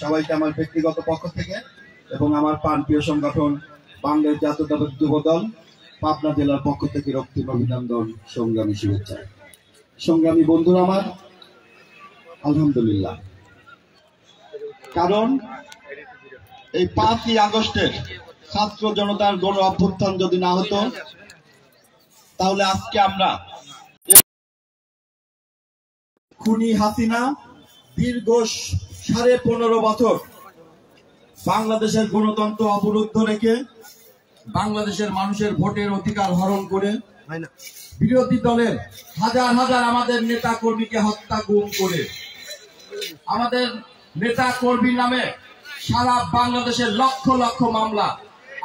সবাইকে আমার ব্যক্তিগত পক্ষ থেকে এবং আমার প্রাণপ্রিয় সংগঠন বাংলাদেশ জাতীয়তাবাদী যুব দল পাবনা জেলার পক্ষ থেকে রক্তিম অভিনন্দন, সংগ্রামী শুভেচ্ছা। সংগ্রামী বন্ধুরা আমার, আলহামদুলিল্লাহ, কারণ এই 5ই আগস্টের ছাত্র জনতার গণ অভ্যুত্থান যদি না হতো তাহলে আজকে আমরা খুনি হাসিনা দীর্ঘ 15.5 বছর বাংলাদেশের গণতন্ত্র অবরুদ্ধ রেখে বাংলাদেশের মানুষের ভোটের অধিকার হরণ করে বিরোধী দলের হাজার হাজার আমাদের নেতা কর্মীকে হত্যা গুম করে আমাদের নেতা কর্মীর নামে সারা বাংলাদেশের লক্ষ লক্ষ মামলা,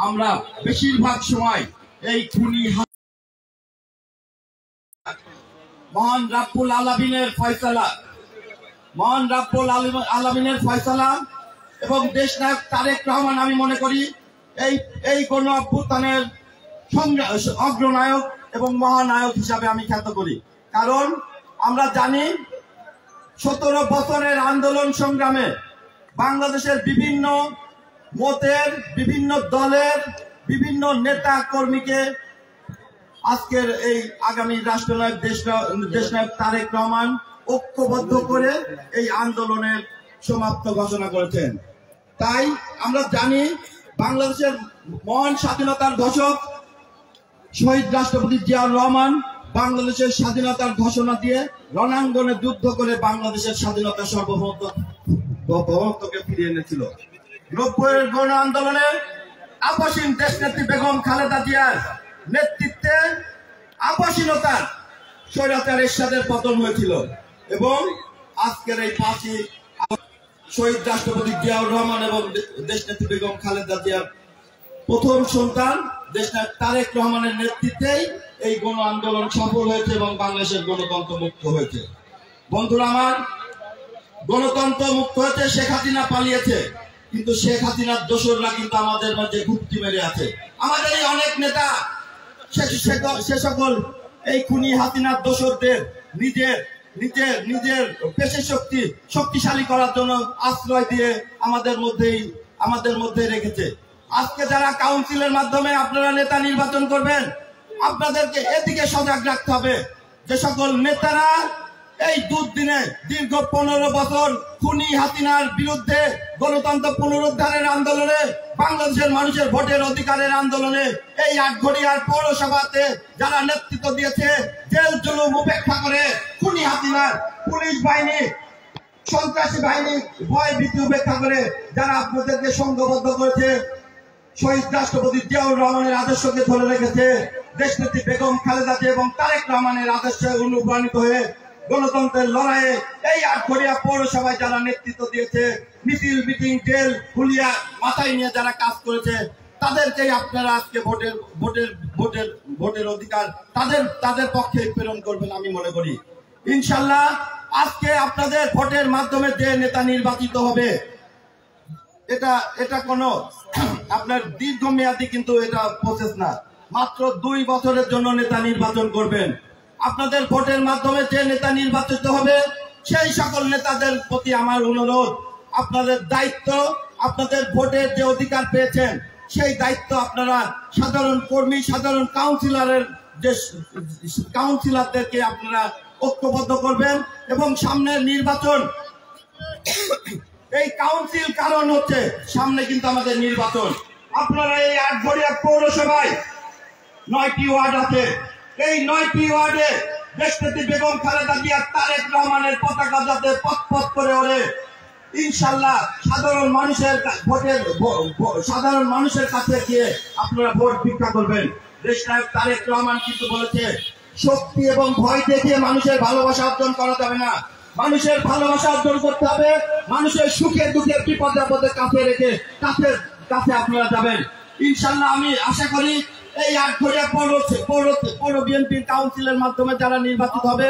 আমরা বেশিরভাগ সময় এই খুনি মহান রাব্বুল আলামিনের ফয়সালা, মহান রাব্বুল আলামিনের ফয়সালা এবং দেশনায়ক তারেক রহমান আমি মনে করি এই গণ অভ্যুত্থানের অগ্রনায়ক এবং মহানায়ক হিসাবে আমি খ্যাত করি। কারণ আমরা জানি 17 বছরের আন্দোলন সংগ্রামে বাংলাদেশের বিভিন্ন মতের, বিভিন্ন দলের, বিভিন্ন নেতা কর্মীকে আজকের এই আগামী রাষ্ট্রনায়ক দেশনায়ক তারেক রহমান ঐক্যবদ্ধ করে এই আন্দোলনের সমাপ্ত ঘোষণা করেছেন। তাই আমরা জানি বাংলাদেশের মহান স্বাধীনতার ঘোষক শহীদ রাষ্ট্রপতি জিয়াউর রহমান বাংলাদেশের স্বাধীনতার ঘোষণা দিয়ে রণাঙ্গনে যুদ্ধ করে বাংলাদেশের স্বাধীনতা সার্বভৌমত্বকে ফিরিয়ে এনেছিল। 90-এর গণ আন্দোলনে আপসীন দেশনেত্রী বেগম খালেদা জিয়ার নেতৃত্বে আপসীনতার স্বৈরাচার এরশাদের পতন হয়েছিল এবং আজকের এই 5ই শহীদ রাষ্ট্রপতি জিয়াউর রহমান এবং দেশনেত্রী বেগম খালেদা জিয়ার প্রথম সন্তান দেশনায়ক তারেক রহমানের নেতৃত্বেই এই গণ আন্দোলন সফল হয়েছে এবং বাংলাদেশের গণতন্ত্র মুক্ত হয়েছে। বন্ধুরা আমার, গণতন্ত্র মুক্ত হয়েছে, শেখ হাসিনা পালিয়েছে, কিন্তু শেখ হাসিনার দোসররা কিন্তু আমাদের মাঝে ঘুপটি মেরে আছে। আমাদের এই অনেক নেতা সে সকল এই খুনি হাসিনার দোসরদের নিজের পেশি শক্তিশালী করার জন্য আশ্রয় দিয়ে আমাদের মধ্যে রেখেছে। আজকে যারা কাউন্সিলের মাধ্যমে আপনারা নেতা নির্বাচন করবেন, আপনাদেরকে এদিকে সজাগ রাখতে হবে যে সকল নেতারা এই দুর্দিনে দীর্ঘ 15 বছর খুনি হাসিনার বিরুদ্ধে গণতন্ত্র পুনরুদ্ধারের আন্দোলনে, বাংলাদেশের মানুষের ভোটের অধিকারের আন্দোলনে এই আটঘরিয়ার পৌরসভাতে যারা নেতৃত্ব দিয়েছে, জেল জুলুম উপেক্ষা করে খুনি হাসিনার পুলিশ বাহিনী, সন্ত্রাসী বাহিনী ভয় ভীতি উপেক্ষা করে যারা আপনাদেরকে সংঘবদ্ধ করেছে, শহীদ রাষ্ট্রপতি জিয়াউর রহমানের আদর্শকে ধরে রেখেছে, দেশনেত্রী বেগম খালেদা জিয়া এবং তারেক রহমানের আদর্শে অনুপ্রাণিত হয়ে গণতন্ত্রের লড়াইয়ে এই আটঘরিয়া পৌরসভায় যারা নেতৃত্ব দিয়েছে, মিছিল মিটিং জেল হুলিয়া মাথায় নিয়ে যারা কাজ করেছে, তাদেরকেই আপনারা আজকে ভোটের অধিকার তাদের পক্ষে প্রেরণ করবেন আমি মনে করি। ইনশাল্লাহ আজকে আপনাদের ভোটের মাধ্যমে যে নেতা নির্বাচিত হবে, এটা কোনো আপনার দীর্ঘমেয়াদী কিন্তু এটা প্রসেস না, মাত্র 2 বছরের জন্য নেতা নির্বাচন করবেন। আপনাদের ভোটের মাধ্যমে যে নেতা নির্বাচিত হবে সেই সকল নেতাদের প্রতি আমার অনুরোধ, আপনাদের দায়িত্ব, আপনাদের ভোটের যে অধিকার পেয়েছেন সেই দায়িত্ব আপনারা সাধারণ কর্মী, সাধারণ কাউন্সিলরদেরকে আপনারা ঐক্যবদ্ধ করবেন এবং সামনের নির্বাচন, এই কাউন্সিল কারণ হচ্ছে সামনে কিন্তু আমাদের নির্বাচন। আপনারা এই আটঘরিয়া পৌরসভায় 9টি ওয়ার্ড আছে, এই 9টি ওয়ার্ডে দেশনেত্রী বেগম খালেদা জিয়া তারেক রহমানের পতাকা যাতে পথ করে ওড়ে, ইনশাল্লাহ সাধারণ মানুষের কাছে গিয়ে আপনারা ভোট ভিক্ষা করবেন। দেশনায়ক তারেক রহমান কিন্তু বলেছে, শক্তি এবং ভয় দেখিয়ে মানুষের ভালোবাসা অর্জন করা যাবে না, মানুষের ভালোবাসা অর্জন করতে হবে মানুষের সুখে দুঃখে বিপদে আপদে কাছে রেখে কাছে আপনারা যাবেন। ইনশাল্লাহ আমি আশা করি এই আটঘরিয়া পৌর বিএনপির কাউন্সিলের মাধ্যমে যারা নির্বাচিত হবে,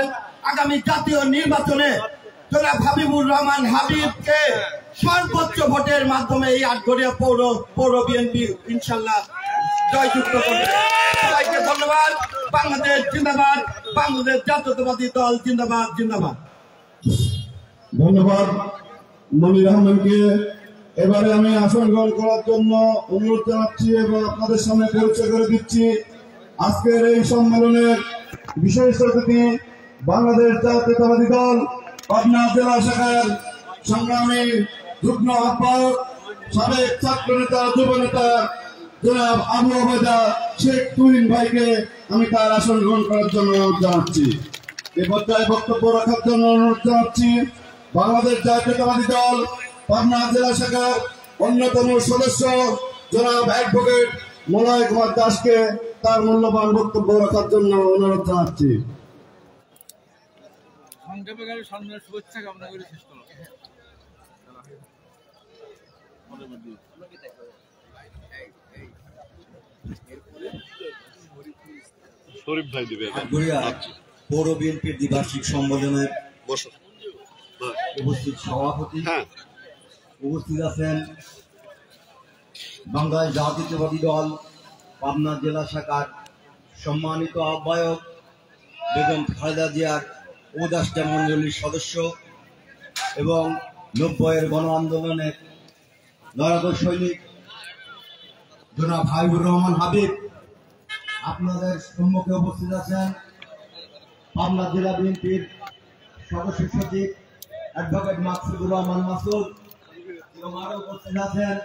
আগামী জাতীয় নির্বাচনে জনাব হাবিবুর রহমান হাবিবকে সর্বোচ্চ ভোটের মাধ্যমে এই আটঘরিয়া পৌর বিএনপি ইনশাল্লাহ জয়যুক্ত করবে। সবাইকে ধন্যবাদ। বাংলাদেশ জিন্দাবাদ, বাংলাদেশ জাতীয়তাবাদী দল জিন্দাবাদ জিন্দাবাদ। ধন্যবাদ মনির আহমেদকে এবারে আমি আসন গ্রহণ করার জন্য অনুরোধ জানাচ্ছি এবং আপনাদের সামনে পরিচয় করে দিচ্ছি। আজকের এই সম্মেলনের বিশেষ অতিথি বাংলাদেশ জাতীয়তাবাদী দল পাবনা জেলা শাখার সংগ্রামী যুগ্ম আহ্বায়ক সাবেক ছাত্র নেতা যুব নেতা জনাব আবু ওবায়দা শেখ তুহিন ভাইকে আমি তার আসন গ্রহণ করার জন্য অনুরোধ জানাচ্ছি। এ পর্যায়ে বক্তব্য রাখার জন্য অনুরোধ জানাচ্ছি বাংলাদেশ জাতীয়তাবাদী দল পাবনা জেলা শাখার অন্যতম সদস্য জনাব অ্যাডভোকেট মলয় কুমার দাসকে তার মূল্যবান বক্তব্য রাখার জন্য অনুরোধ জানাচ্ছি। শুভেচ্ছা কামনা করে শেষ করো। শরীফ ভাই দিবে পৌর বিএনপির দ্বিবার্ষিক সম্মেলনের উপস্থিত সভাপতি, উপস্থিত আছেন বাংলাদেশ জাতীয়তাবাদী দল পাবনা জেলা শাখার সম্মানিত আহ্বায়ক বেগম খালেদা জিয়ার উপদেষ্টা মণ্ডলীর সদস্য এবং 90-এর গণ আন্দোলনের লড়াক সৈনিক জনাব হাবিবুর রহমান হাবিব। আপনাদের সম্মুখে উপস্থিত আছেন পাবনা জেলা বিএনপির সদস্য সচিব অ্যাডভোকেট মাকসুদুর রহমান মাসুদ এবং আরো উপস্থিত আছেন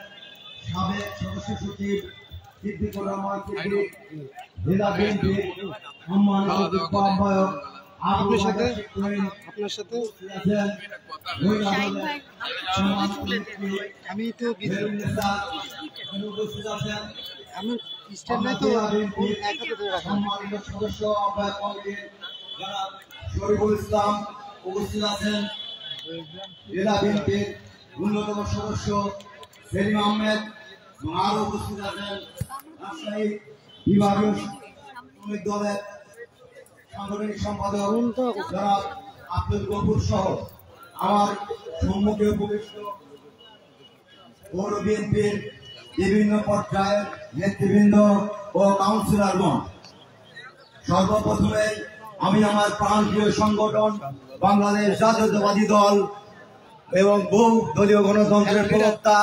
সাবেক সদস্য সচিব সিদ্দিকুর রহমান সিদ্দিক, জেলা বিএনপির সম্মানিত যুগ্ম আহ্বায়ক আপনার সাথে আমি তো উপস্থিত আছেন আমি স্ট্যান্ডে তো সম্মানিত সদস্য আহ্বায়ক শরীফুল ইসলাম, উপস্থিত আছেন জেলা বিএনপির অন্যতম সদস্য সেলিম আহমেদ এবং আরো উপস্থিত আছেন রাজশাহী বিভাগীয় শ্রমিক দলের সাংগঠনিক সম্পাদক জনাব আব্দুল গফুর সহ আমার সম্মুখে উপবিষ্ট পৌর বিএনপির বিভিন্ন পর্যায়ের নেতৃবৃন্দ ও কাউন্সিলরগণ। সর্বপ্রথমে আমি আমার প্রান্তীয় সংগঠন বাংলাদেশ জাতীয়তাবাদী দল এবং বহু দলীয় গণতন্ত্রের প্রবক্তা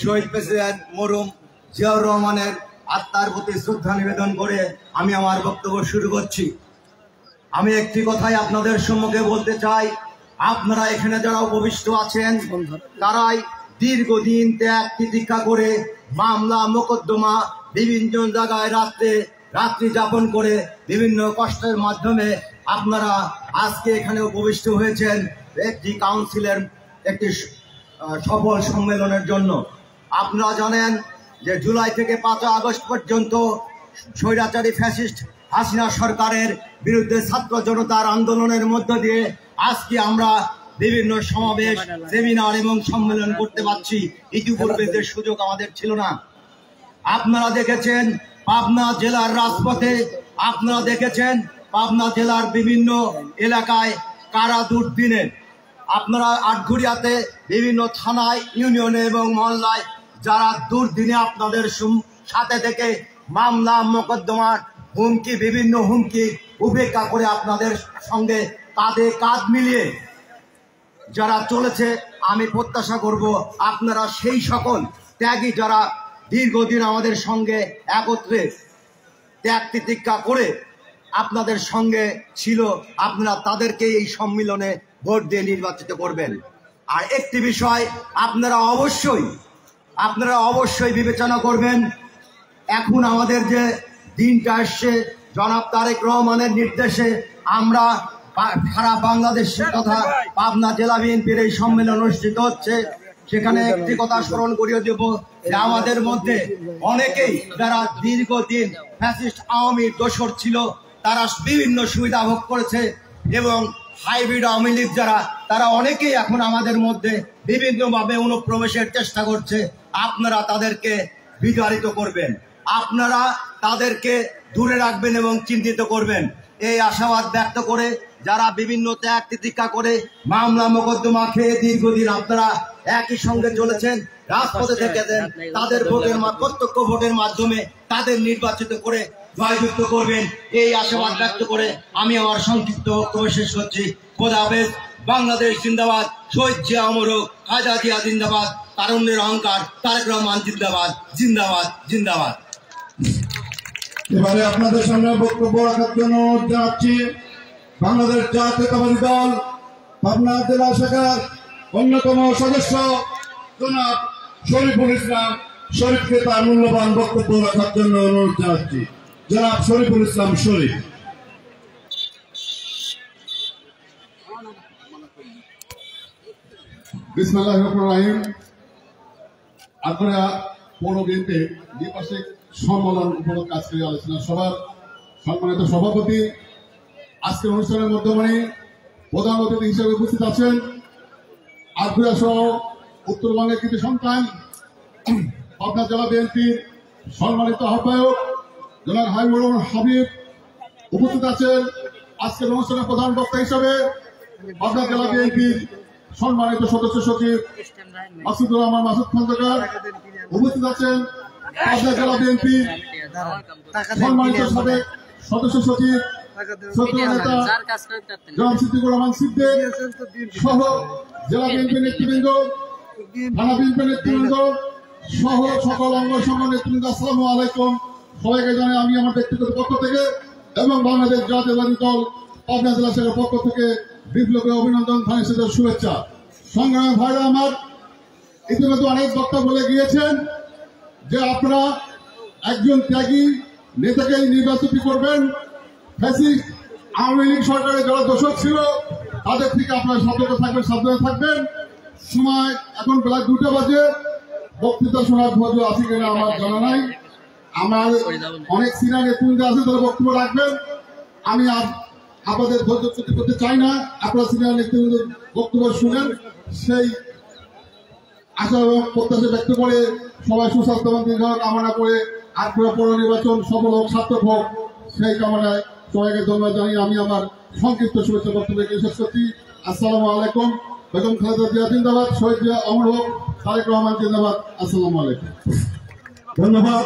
শহীদ প্রেসিডেন্ট মরহুম জিয়াউর রহমানের আত্মার প্রতি শ্রদ্ধা নিবেদন করে আমি আমার বক্তব্য শুরু করছি। আমি একটি কথাই আপনাদের সম্মুখে বলতে চাই, আপনারা এখানে যারা উপবিষ্ট আছেন তারাই দীর্ঘদিন ত্যাগ তিতিক্ষা করে মামলা মোকদ্দমা বিভিন্ন জায়গায় রাত্রি যাপন করে বিভিন্ন কষ্টের মাধ্যমে আপনারা আজকে এখানে উপবিষ্ট হয়েছেন একটি কাউন্সিলের একটি সফল সম্মেলনের জন্য। আপনারা জানেন যে জুলাই থেকে 5 আগস্ট পর্যন্ত স্বৈরাচারী ফ্যাসিস্ট হাসিনা সরকারের বিরুদ্ধে ছাত্র জনতার আন্দোলনের মধ্য দিয়ে আজকে আমরা বিভিন্ন সমাবেশ, সেমিনার এবং সম্মেলন করতে পারছি। ইতিপূর্বে যে সুযোগ আমাদের ছিল না। আপনারা দেখেছেন পাবনা জেলার রাজপথে, আপনারা দেখেছেন পাবনা জেলার বিভিন্ন এলাকায় কারা দুর্দিনে, আপনারা আটঘরিয়াতে বিভিন্ন থানায়, ইউনিয়নে এবং মহল্লায় যারা দুর্দিনে আপনাদের সাথে থেকে মামলা মোকদ্দমার হুমকি, বিভিন্ন হুমকি উপেক্ষা করে আপনাদের সঙ্গে কাঁধে কাঁধ মিলিয়ে যারা চলেছে, আমি প্রত্যাশা করব আপনারা সেই সকল ত্যাগী যারা দীর্ঘদিন আমাদের সঙ্গে একত্রে ত্যাগ তিতিক্ষা করে আপনাদের সঙ্গে ছিল, আপনারা তাদেরকে এই সম্মেলনে ভোট দিয়ে নির্বাচিত করবেন। আর একটি বিষয় আপনারা অবশ্যই বিবেচনা করবেন, এখন আমাদের যে দিনটা আসছে জনাব তারেক রহমানের নির্দেশে আমরা সারা বাংলাদেশের কথা পাবনা জেলা বিএনপির এই সম্মেলন অনুষ্ঠিত হচ্ছে। সেখানে একটি কথা স্মরণ করিয়ে দেব যে আমাদের মধ্যে অনেকেই যারা দীর্ঘদিন ফ্যাসিস্ট আওয়ামী দোসর ছিল তারা বিভিন্ন সুবিধা ভোগ করেছে এবং হাইব্রিড আওয়ামী লীগ যারা তারা অনেকেই এখন আমাদের মধ্যে বিভিন্নভাবে অনুপ্রবেশের চেষ্টা করছে। আপনারা তাদেরকে বিতাড়িত করবেন, আপনারা তাদেরকে দূরে রাখবেন এবং চিহ্নিত করবেন, এই আশাবাদ ব্যক্ত করে যারা বিভিন্ন ত্যাগ তিতিক্ষা করে মামলা মোকদ্দমা খেয়ে দীর্ঘদিন আপনারা একই সঙ্গে চলেছেন, রাজপথে থেকেছেন, তাদের প্রত্যক্ষ ভোটের মাধ্যমে তাদের নির্বাচিত করে জয়যুক্ত করবেন, এই আশাবাদ ব্যক্ত করে আমি আমার সংক্ষিপ্ত বক্তব্য শেষ করছি। খোদা হাফেজ। বাংলাদেশ জিন্দাবাদ, শহীদ জিয়া অমর হোক, খাজা জিয়া জিন্দাবাদ, তারুণ্যের অহংকার তারেক রহমান জিন্দাবাদ, জিন্দাবাদ, জিন্দাবাদ। এবারে আপনাদের সামনে বক্তব্য রাখার জন্য জানাচ্ছি বাংলাদেশ জাতীয়তাবাদী দল পাবনা জেলা শাখার অন্যতম সদস্য জনাব শরীফুল ইসলাম শরীফকে তার মূল্যবান বক্তব্য রাখার জন্য অনুরোধ জানাচ্ছি। জনাব শরীফুল ইসলাম শরীফ। বিসমিল্লাহির রহমানির রহিম। আপনারা পৌর বিএনপি দ্বিপাক্ষিক সম্মেলন উপলক্ষে আজকে আলোচনা সভার সম্মানিত সভাপতি, আজকের অনুষ্ঠানের মাধ্যমে প্রধান অতিথি হিসেবে উপস্থিত আছেন আটঘরিয়া সহ উত্তরবঙ্গের কৃতি সন্তান পাবনা জেলা বিএনপির সম্মানিত আহ্বায়ক জনাব হাবিবুর রহমান হাবিব উপস্থিত আছেন আজকের অনুষ্ঠানের প্রধান বক্তা হিসেবে পাবনা জেলা বিএনপির সম্মানিত সদস্য সচিব মাসুদুর রহমান মাসুদ খন্দকার উপস্থিত আছেন পাবনা জেলা বিএনপি সম্মানিত সাবেক সদস্য সচিব নেতা জনাব সিদ্দিকুর রহমান সিদ্দিক সহ জেলা বিএনপি নেতৃবৃন্দ, থানা বিএনপি নেতৃবৃন্দ সহ সকল অঙ্গ সংগঠন নেতৃবৃন্দ, আসসালামু আলাইকুম। সবাইকে জানাই আমি আমার ব্যক্তিগত পক্ষ থেকে এবং বাংলাদেশ জাতীয়তাবাদী দল পাবনা জেলা শাখার পক্ষ থেকে বিপ্লবী অভিনন্দন, ধানের শুভেচ্ছা। সংগ্রামী ভাইরা আমার, ইতিমধ্যে অনেক বক্তা বলে গিয়েছেন যে আপনারা একজন ত্যাগী নেতাকে নির্বাচিত করবেন, ফ্যাসিস্ট আওয়ামী লীগ সরকারের যারা দোষক ছিল তাদের থেকে আপনারা সতর্ক থাকবেন, সাবধানে থাকবেন। সময় এখন বেলা 2টা বাজে, বক্তৃতা শোনার ধৈর্য আছে কিনা আমার জানা নাই। আমার অনেক সিনিয়র নেতৃবৃন্দ আছে তারা বক্তব্য রাখবেন, আমি আপনাদের ধৈর্য ক্ষতি করতে চাই না। আপনারা সিনিয়র নেতৃবৃন্দ বক্তব্য শুনেন, সেই আশা এবং প্রত্যাশা ব্যক্ত করে সবাই সুস্বাস্থ্য এবং দীর্ঘ কামনা করে আটঘরিয়া পৌর নির্বাচন সফল হোক, সার্থক হোক, সেই কামনায় সবাইকে ধন্যবাদ জানিয়ে আমি আমার সংক্ষিপ্ত শুভেচ্ছা বক্তব্যকে শেষ করছি। আসসালামু আলাইকুম। বেগম খালেদা জিয়া জিন্দাবাদ, শহীদ জিয়া অমর হোক, তারেক রহমান জিন্দাবাদ। আসসালামু আলাইকুম। ধন্যবাদ।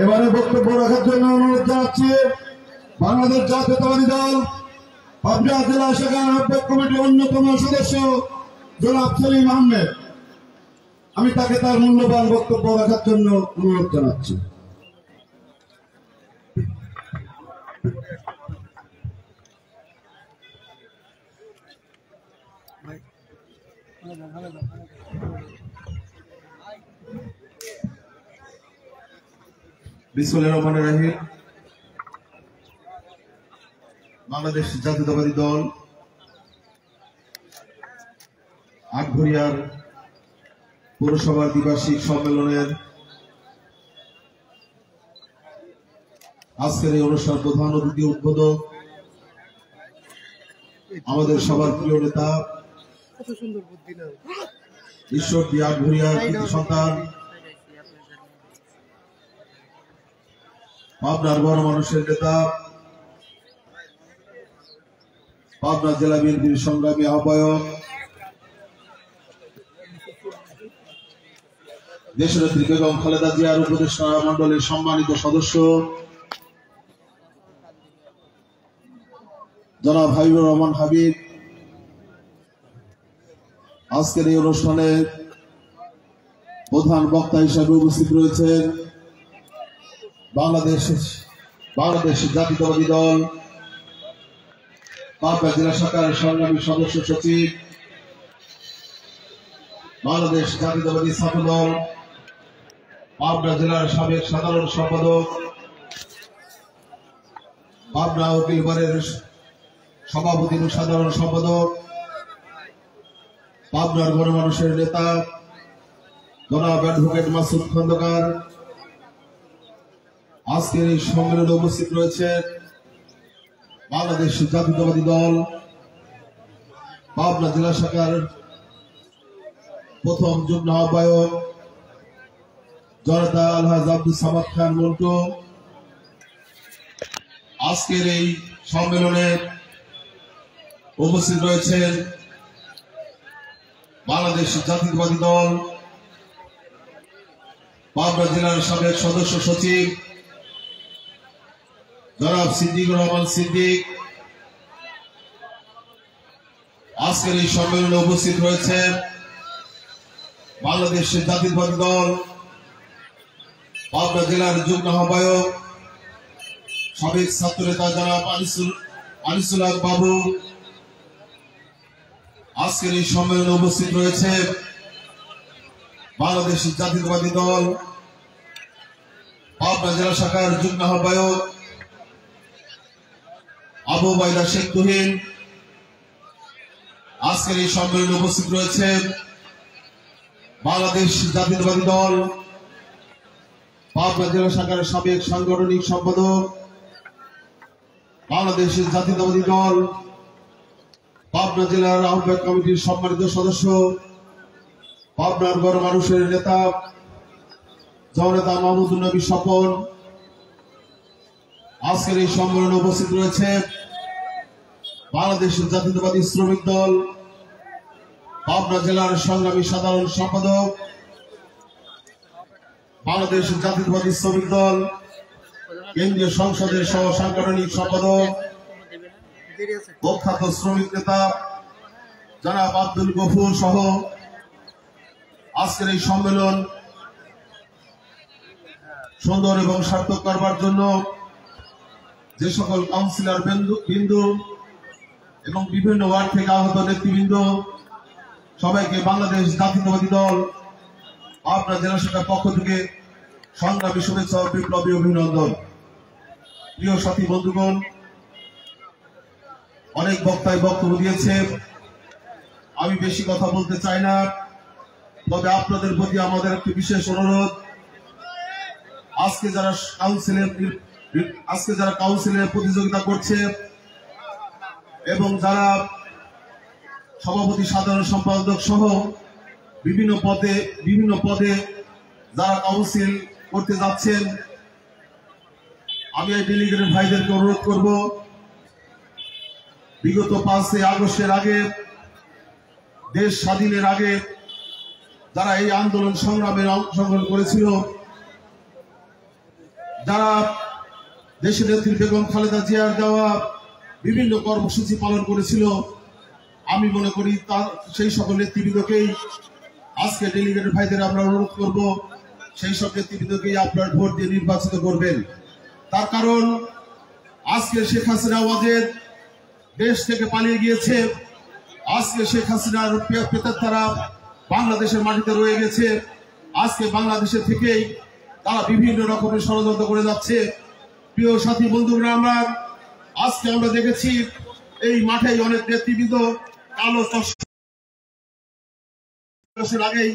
এবারে বক্তব্য রাখার জন্য অনুরোধ জানাচ্ছি বাংলাদেশ জাতীয়তাবাদী দল পাবনা জেলা শাখার আহ্বায়ক কমিটির অন্যতম সদস্য জনাব সেলিম আহমেদ। আমি তাকে তার মূল্যবান বক্তব্য রাখার জন্য অনুরোধ জানাচ্ছি। বিসমিল্লাহির রহমানির রহিম। বাংলাদেশ জাতীয়তাবাদী দল আটঘরিয়ার পৌরসভার দ্বিবার্ষিক সম্মেলনের আজকের এই অনুষ্ঠান প্রধান অতিথি উদ্বোধক আমাদের সবার প্রিয় নেতা ঈশ্বরদী আটঘরিয়ার কৃতি সন্তান পাবনার বড় মানুষের নেতা পাবনা জেলা বিএনপির সংগ্রামী আহ্বায়ক দেশনেত্রী বেগম খালেদা জিয়ার উপদেষ্টা মন্ডলীর সম্মানিত সদস্য জনাব হাবিবুর রহমান হাবিব, আজকের এই অনুষ্ঠানে প্রধান বক্তা হিসেবে উপস্থিত রয়েছেন বাংলাদেশ জাতীয়তাবাদী দল পাবনা জেলা শাখার সংগ্রামী সদস্য সচিব, বাংলাদেশ জাতীয়তাবাদী ছাত্র দল পাবনা জেলার সাবেক সাধারণ সম্পাদক, পাবনা উকিল বারের সভাপতি ও সাধারণ সম্পাদক, পাবনার গণমানুষের নেতা জনাব অ্যাডভোকেট মাসুদ খন্দকার। আজকের এই সম্মেলনে উপস্থিত রয়েছে বাংলাদেশ জাতীয়তাবাদী দল পাবনা জেলা শাখার প্রথম যুগ্ম আহ্বায়ক জনতা আলহাজ আব্দুল সামাদ খান মন্টু। আজকের এই সম্মেলনে উপস্থিত রয়েছেন বাংলাদেশ জাতীয়তাবাদী দল পাবনা জেলার সাবেক সদস্য সচিব জনাব সিদ্দিকুর রহমান সিদ্দিক আজকের এই সম্মেলনে উপস্থিত রয়েছে বাংলাদেশ জাতীয়তাবাদী দল পাবনা জেলার যুগ্ম আহ্বায়ক সাবেক ছাত্র নেতা জনাব আনিসুল হক বাবু। আজকের এই সম্মেলনে উপস্থিত রয়েছে বাংলাদেশ জাতীয়তাবাদী দল পাবনা জেলা শাখার যুগ্ম আহ্বায়ক আবু বাইদা শেখ তুহিন। আজকের এই সম্মেলনে উপস্থিত রয়েছে বাংলাদেশ জাতীয়তাবাদী দল পাবনা জেলা শাখার সাবেক সাংগঠনিক সম্পাদক বাংলাদেশ জাতীয়তাবাদী দল পাবনা জেলার আহ্বায়ক কমিটির সম্মানিত সদস্য পাবনার গড় মানুষের নেতা জননেতা মাহমুদুল নবী স্বপন। আজকের এই সম্মেলনে উপস্থিত রয়েছে বাংলাদেশ জাতীয়তাবাদী শ্রমিক দল পাবনা জেলার সংগ্রামী সাধারণ সম্পাদক বাংলাদেশ জাতীয়তাবাদী শ্রমিক দল কেন্দ্রীয় সংসদের সহ সাংগঠনিক সম্পাদক প্রখ্যাত শ্রমিক নেতা জনাব আব্দুল গফুর সহ আজকের এই সম্মেলন সুন্দর এবং সার্থক করবার জন্য যে সকল কাউন্সিলর বিন্দু এবং বিভিন্ন ওয়ার্ড থেকে আহত নেতৃবৃন্দ সবাইকে বাংলাদেশ জাতীয়তাবাদী দল পাবনা জেলা শাখার পক্ষ থেকে সংগ্রামী শুভেচ্ছা ও বিপ্লবী অভিনন্দন। প্রিয় সাথী বন্ধুগণ, অনেক বক্তায় বক্তব্য দিয়েছে, আমি বেশি কথা বলতে চাই না, তবে আপনাদের প্রতি আমাদের একটি বিশেষ অনুরোধ, আজকে যারা কাউন্সিলের প্রতিযোগিতা করছে এবং যারা সভাপতি সাধারণ সম্পাদক সহ বিভিন্ন পদে যারা কাউন্সিল করতে যাচ্ছেন, আমি এই ডেলিগেটেড ভাইদেরকে অনুরোধ করব, বিগত 5 আগস্টের আগে, দেশ স্বাধীনের আগে যারা এই আন্দোলন সংগ্রামে অংশগ্রহণ করেছিল, যারা দেশের নেত্রী বেগম খালেদা জিয়ার দেওয়া বিভিন্ন কর্মসূচি পালন করেছিল, আমি মনে করি তার সেই সকল নেতৃবৃন্দকেই আজকে ডেলিগেটেড ভাইদের আমরা অনুরোধ করব, সেই সব নেতৃবৃন্দকেই আপনার ভোট দিয়ে নির্বাচিত করবেন। তার কারণ আজকে শেখ হাসিনা ওয়াজেদ দেশ থেকে পালিয়ে গিয়েছে, আজকে শেখ হাসিনার প্রেতাত্মারা বাংলাদেশের মাটিতে রয়ে গেছে, আজকে বাংলাদেশের থেকেই তারা বিভিন্ন রকমের ষড়যন্ত্র করে যাচ্ছে। প্রিয় সাথী বন্ধুরা, আজকে আমরা দেখেছি এই মাঠে অনেক নেতৃবৃন্দ কালো চশমার আগেই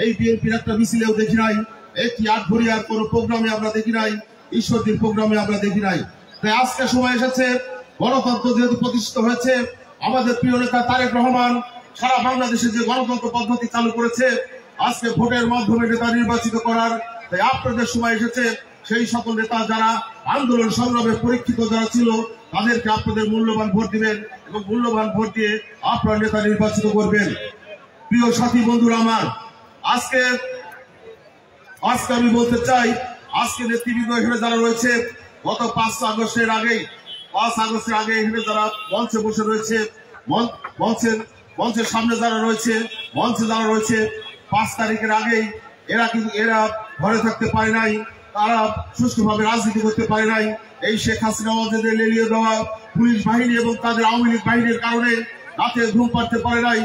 এই বিএনপির একটা মিছিলেও দেখি নাই, একটি আটঘরিয়ার কোন প্রোগ্রামে আমরা দেখি নাই, ঈশ্বরদীর প্রোগ্রামে আমরা দেখি নাই। তাই আজকে সময় এসেছে, গণতন্ত্র যেহেতু প্রতিষ্ঠিত হয়েছে, আমাদের প্রিয় নেতা তারেক রহমান সারা বাংলাদেশে যে গণতন্ত্র পদ্ধতি চালু করেছে, আজকে ভোটের মাধ্যমে নেতা নির্বাচিত করার। তাই আপনাদের সময় এসেছে, সেই সকল নেতা যারা আন্দোলন সংগ্রামে পরীক্ষিত যারা ছিল, তাদেরকে আপনাদের মূল্যবান ভোট দিবেন এবং মূল্যবান ভোট দিয়ে আপনার নেতা নির্বাচিত করবেন। প্রিয় সাথী বন্ধুরা আমার, আজকে আমি বলতে চাই, আজকে নেতৃবৃন্দ এখানে যারা রয়েছে, গত 5 আগস্টের আগে এখানে যারা মঞ্চে বসে রয়েছে, মঞ্চের সামনে যারা রয়েছে, মঞ্চে যারা রয়েছে, 5 তারিখের আগেই এরা ঘরে থাকতে পারে নাই, তারা সুষ্ঠুভাবে রাজনীতি করতে পারে নাই। এই শেখ হাসিনা ওয়াজেদের লেলিয়ে দেওয়া পুলিশ বাহিনী এবং তাদের আওয়ামী লীগ বাহিনীর কারণে রাতে ঘুম পাড়তে পারে নাই,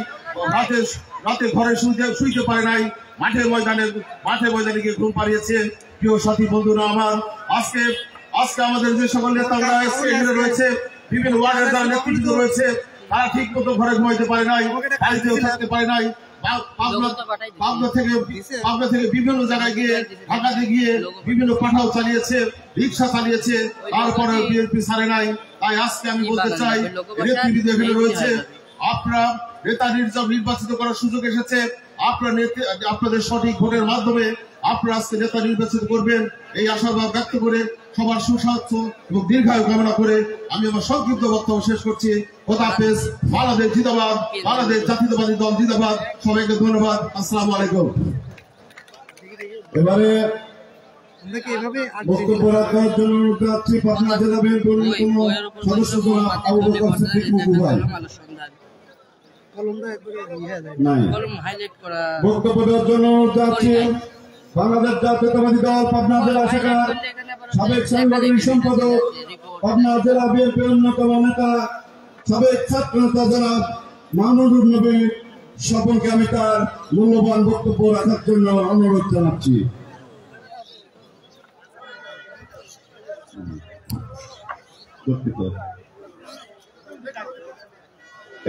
রাতে ঘরে শুইতে পারে নাই, মাঠে ময়দানে গিয়ে ঘুম পাড়িয়েছে। প্রিয় সাথী বন্ধুরা আমার, আজকে আমাদের যে সকল নেতারা এখানে রয়েছে, বিভিন্ন ওয়ার্ডের যারা নেতৃত্ব রয়েছে, তারা ঠিক মতো ঘরে ঘুমাইতে পারে নাই, বাড়িতেও থাকতে পারে নাই। পাবনা থেকে বিভিন্ন জায়গায় গিয়ে, ঢাকাতে গিয়ে বিভিন্ন পাঠাও চালিয়েছে, রিক্সা চালিয়েছে, তারপরে বিএনপি ছাড়ে নাই। তাই আজকে আমি বলতে চাই, নেতৃবৃন্দ এখানে রয়েছে, আপনারা নেতা নির্বাচিত করার সুযোগ এসেছে, আপনাদের সঠিক ভোটের মাধ্যমে আপনারা আজকে নেতা নির্বাচিত করবেন, এই আশাবাদ ব্যক্ত করে সবার সুস্বাস্থ্য এবং দীর্ঘায়ু কামনা করে আমি আমার সংক্ষিপ্ত বক্তব্য শেষ করছি। খোদা হাফেজ। বাংলাদেশ জিন্দাবাদ, বাংলাদেশ জাতীয়তাবাদী দল জিন্দাবাদ। সবাইকে ধন্যবাদ। আসসালামু আলাইকুম। এবারে আমরা কি এভাবে বক্তব্য রাখার জন্য অনুরোধ জানাচ্ছি পাবনা জেলা বিএনপির অন্যতম সদস্য জনাব আবু বকর সিদ্দিক মুকু ভাই। কলমটা একবারে নাই কলম হাইলাইট করা বক্তব্য দেওয়ার জন্য অনুরোধ জানাচ্ছি বাংলাদেশ জাতীয়তাবাদী দল পাবনা জেলা শাখার সাবেক সাংগঠনিক সম্পাদক, পাবনা জেলা বিএনপির অন্যতম নেতা, সাবেক ছাত্র নেতা জনাব মাহমুদুর নবী স্বপনকে আমি তার মূল্যবান বক্তব্য রাখার জন্য অনুরোধ জানাচ্ছি।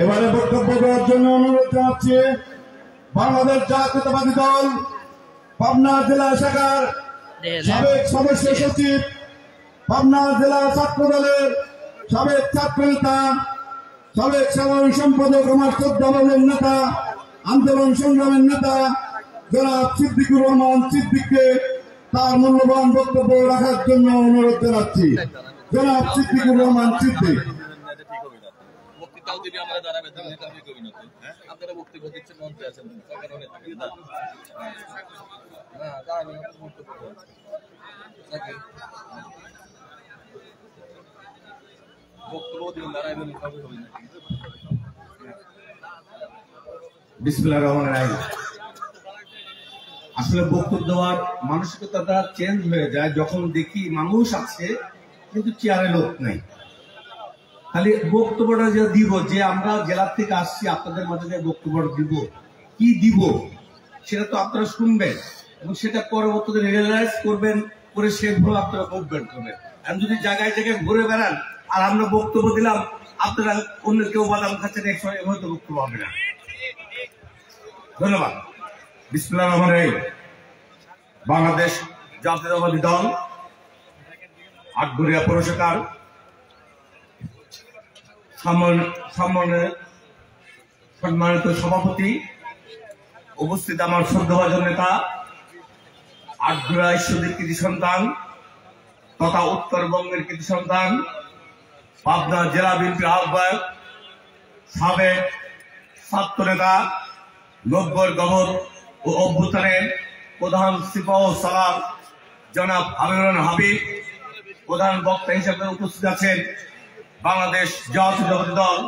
এবারে বক্তব্য দেওয়ার জন্য অনুরোধ জানাচ্ছি বাংলাদেশ জাতীয়তাবাদী দল পাবনা জেলা শাখার সাবেক সদস্য সচিব, পাবনা জেলা ছাত্র দলের সাবেক ছাত্র নেতা, সাবেক সাধারণ সম্পাদক, আমার শ্রদ্ধাভাজন নেতা, আন্দোলন সংগ্রামের নেতা জনাব সিদ্দিকুর রহমান সিদ্দিককে তার মূল্যবান বক্তব্য রাখার জন্য অনুরোধ জানাচ্ছি। জনাব সিদ্দিকুর রহমান সিদ্দিক। আপনারা বক্তব্য দিচ্ছেন, মন্ত্রী আছেন, বক্তব্য দিন দাঁড়াবেন। বিসমিল্লাহির রহমানির রহিম। আসলে বক্তব্য দেওয়ার মানসিকতাটা চেঞ্জ হয়ে যায় যখন দেখি মানুষ আছে কিন্তু চেয়ারে লোক নাই। খালি বক্তব্যটা যে দিব, যে আমরা জেলা থেকে আসছি আপনাদের মাঝে যে বক্তব্যটা দিব, কি দিব সেটা তো আপনারা শুনবেন এবং সেটা পরবর্তীতে রিয়েলাইজ করবেন, করে সেভাবে আপনারা মুভমেন্ট করবেন। আর যদি জায়গায় জায়গায় ঘুরে বেড়ান আর আমরা বক্তব্য দিলাম, আপনারা অন্য কেউ বাদাম খাচ্ছেন, একসময় হয়তো বক্তব্য হবে না। ধন্যবাদ। বিসমিল্লাহির রহমানির রহিম। বাংলাদেশ জাতীয়তাবাদী দল আটঘরিয়া পৌরসভার সম্মানিত সভাপতি, উপস্থিত আমার শ্রদ্ধাভাজন নেতা, আটঘরিয়া ঈশ্বরদীর কৃতি সন্তান তথা উত্তরবঙ্গের কৃতি সন্তান, পাবনা জেলা বিএনপির আহ্বায়ক, সাবেক ছাত্র নেতা, 90 গবর ও অভ্যুত্থানের প্রধান সিপাহ সালার জনাব হাবিবুর হাবিব, প্রধান বক্তা হিসেবে উপস্থিত আছেন বাংলাদেশ জাতীয়তাবাদী দল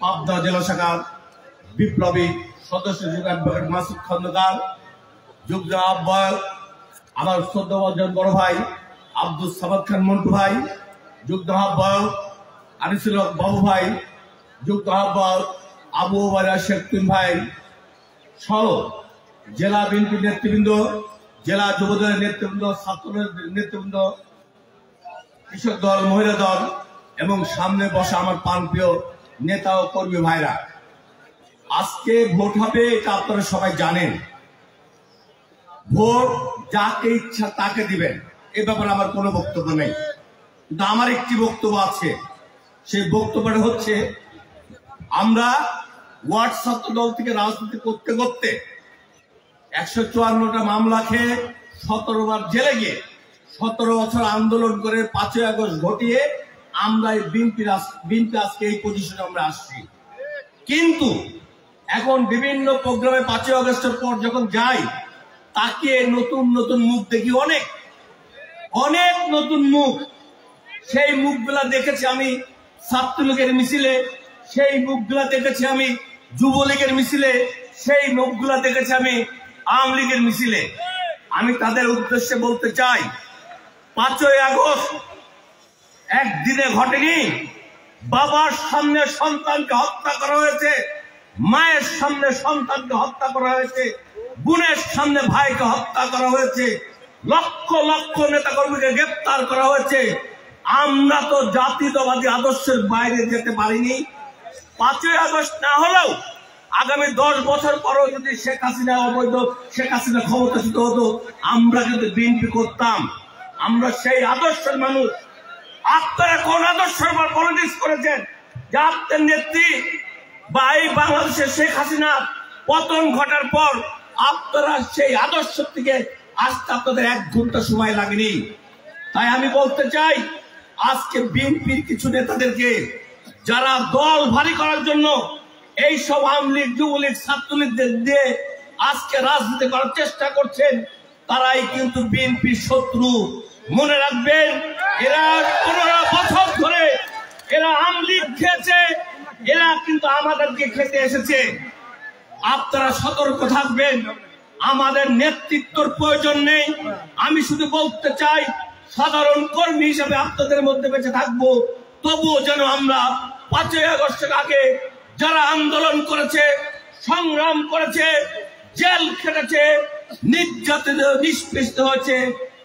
পাবনা জেলা শাখার বিপ্লবী সদস্য অ্যাডভোকেট মাসুদ খন্দকার, যুগ্ম আহ্বায়ক আমার শ্রদ্ধাভাজন বড় ভাই আব্দুল সামাদ খান মন্টু ভাই, যুগ্ম আহ্বায়ক আনিসুল হক বাবু ভাই, যুগ্ম আহ্বায়ক আবু ওবায়দা শেখ তুম ভাই সহ জেলা বিএনপির নেতৃবৃন্দ, জেলা যুবদলের নেতৃবৃন্দ, ছাত্রদের নেতৃবৃন্দ, কৃষক দল, মহিলা দল এবং সামনে বসা আমার প্রাণপ্রিয় নেতা ও কর্মী ভাইরা, আজকে ভোট হবে এটা আপনারা সবাই জানেন। ভোট যাকে ইচ্ছা তাকে দিবেন, এ ব্যাপারে আমার কোনো বক্তব্য নেই, কিন্তু আমার একটি বক্তব্য আছে। সেই বক্তব্যটা হচ্ছে, আমরা ওয়ার্ড ছাত্র দল থেকে রাজনীতি করতে করতে 154টা মামলা খেয়ে 17 বার জেলে গিয়ে 17 বছর আন্দোলন করে 5ই আগস্ট ঘটিয়ে আমরা বিএনপি আজকে এই পজিশনে আমরা আসছি। কিন্তু এখন বিভিন্ন প্রোগ্রামে 5ই আগস্টের পর যখন যাই, তাকে নতুন নতুন মুখ দেখি, অনেক অনেক নতুন মুখ। সেই মুখগুলা দেখেছি আমি ছাত্রলীগের মিছিলে, সেই মুখগুলা দেখেছি আমি যুবলীগের মিছিলে, সেই মুখগুলা দেখেছি আমি আওয়ামী লীগের মিছিলে। আমি তাদের উদ্দেশ্যে বলতে চাই, 5ই আগস্ট একদিনে ঘটেনি। বাবার সামনে সন্তানকে হত্যা করা হয়েছে, মায়ের সামনে সন্তানকে হত্যা করা হয়েছে, বোনের সামনে ভাইকে হত্যা করা হয়েছে, লক্ষ লক্ষ নেতাকর্মীকে গ্রেপ্তার করা হয়েছে। আমরা তো জাতীয়তাবাদী আদর্শের বাইরে যেতে পারিনি। 5ই আগস্ট না হলেও আগামী 10 বছর পরেও যদি শেখ হাসিনা অবৈধ শেখ হাসিনা ক্ষমতাচ্যুত হতো, আমরা কিন্তু বিএনপি করতাম। আমরা সেই আদর্শের মানুষ। আপনারা কোন আদর্শের উপর পলিটিক্স করেছেন? যে আপনার নেত্রী বা এই বাংলাদেশের শেখ হাসিনা পতন ঘটার পর আপনারা সেই আদর্শ থেকে আসতে আপনাদের 1 ঘন্টা সময় লাগেনি। তাই আমি বলতে চাই, আজকে বিএনপির কিছু নেতাদেরকে যারা দল ভারী করার জন্য এই সব আওয়ামী লীগ, যুবলীগ, ছাত্রলীগদের দিয়ে আজকে রাজনীতি করার চেষ্টা করছেন, তারাই কিন্তু বিএনপির শত্রু। মনে রাখবেন, এরা 15 বছর ধরে এরা আমলিগ খেয়েছে, এরা কিন্তু আমাদেরকে খেতে এসেছে। আপনারা সতর্ক থাকবেন, আমাদের নেতৃত্বর প্রয়োজন নেই। আমি শুধু বলতে চাই, সাধারণ কর্মী হিসেবে আপনাদের মধ্যে বেঁচে থাকবো, তবুও যেন আমরা 5ই আগস্টের আগে যারা আন্দোলন করেছে, সংগ্রাম করেছে, জেল খেটেছে, নির্যাতিত নিষ্পেষিত হয়েছে,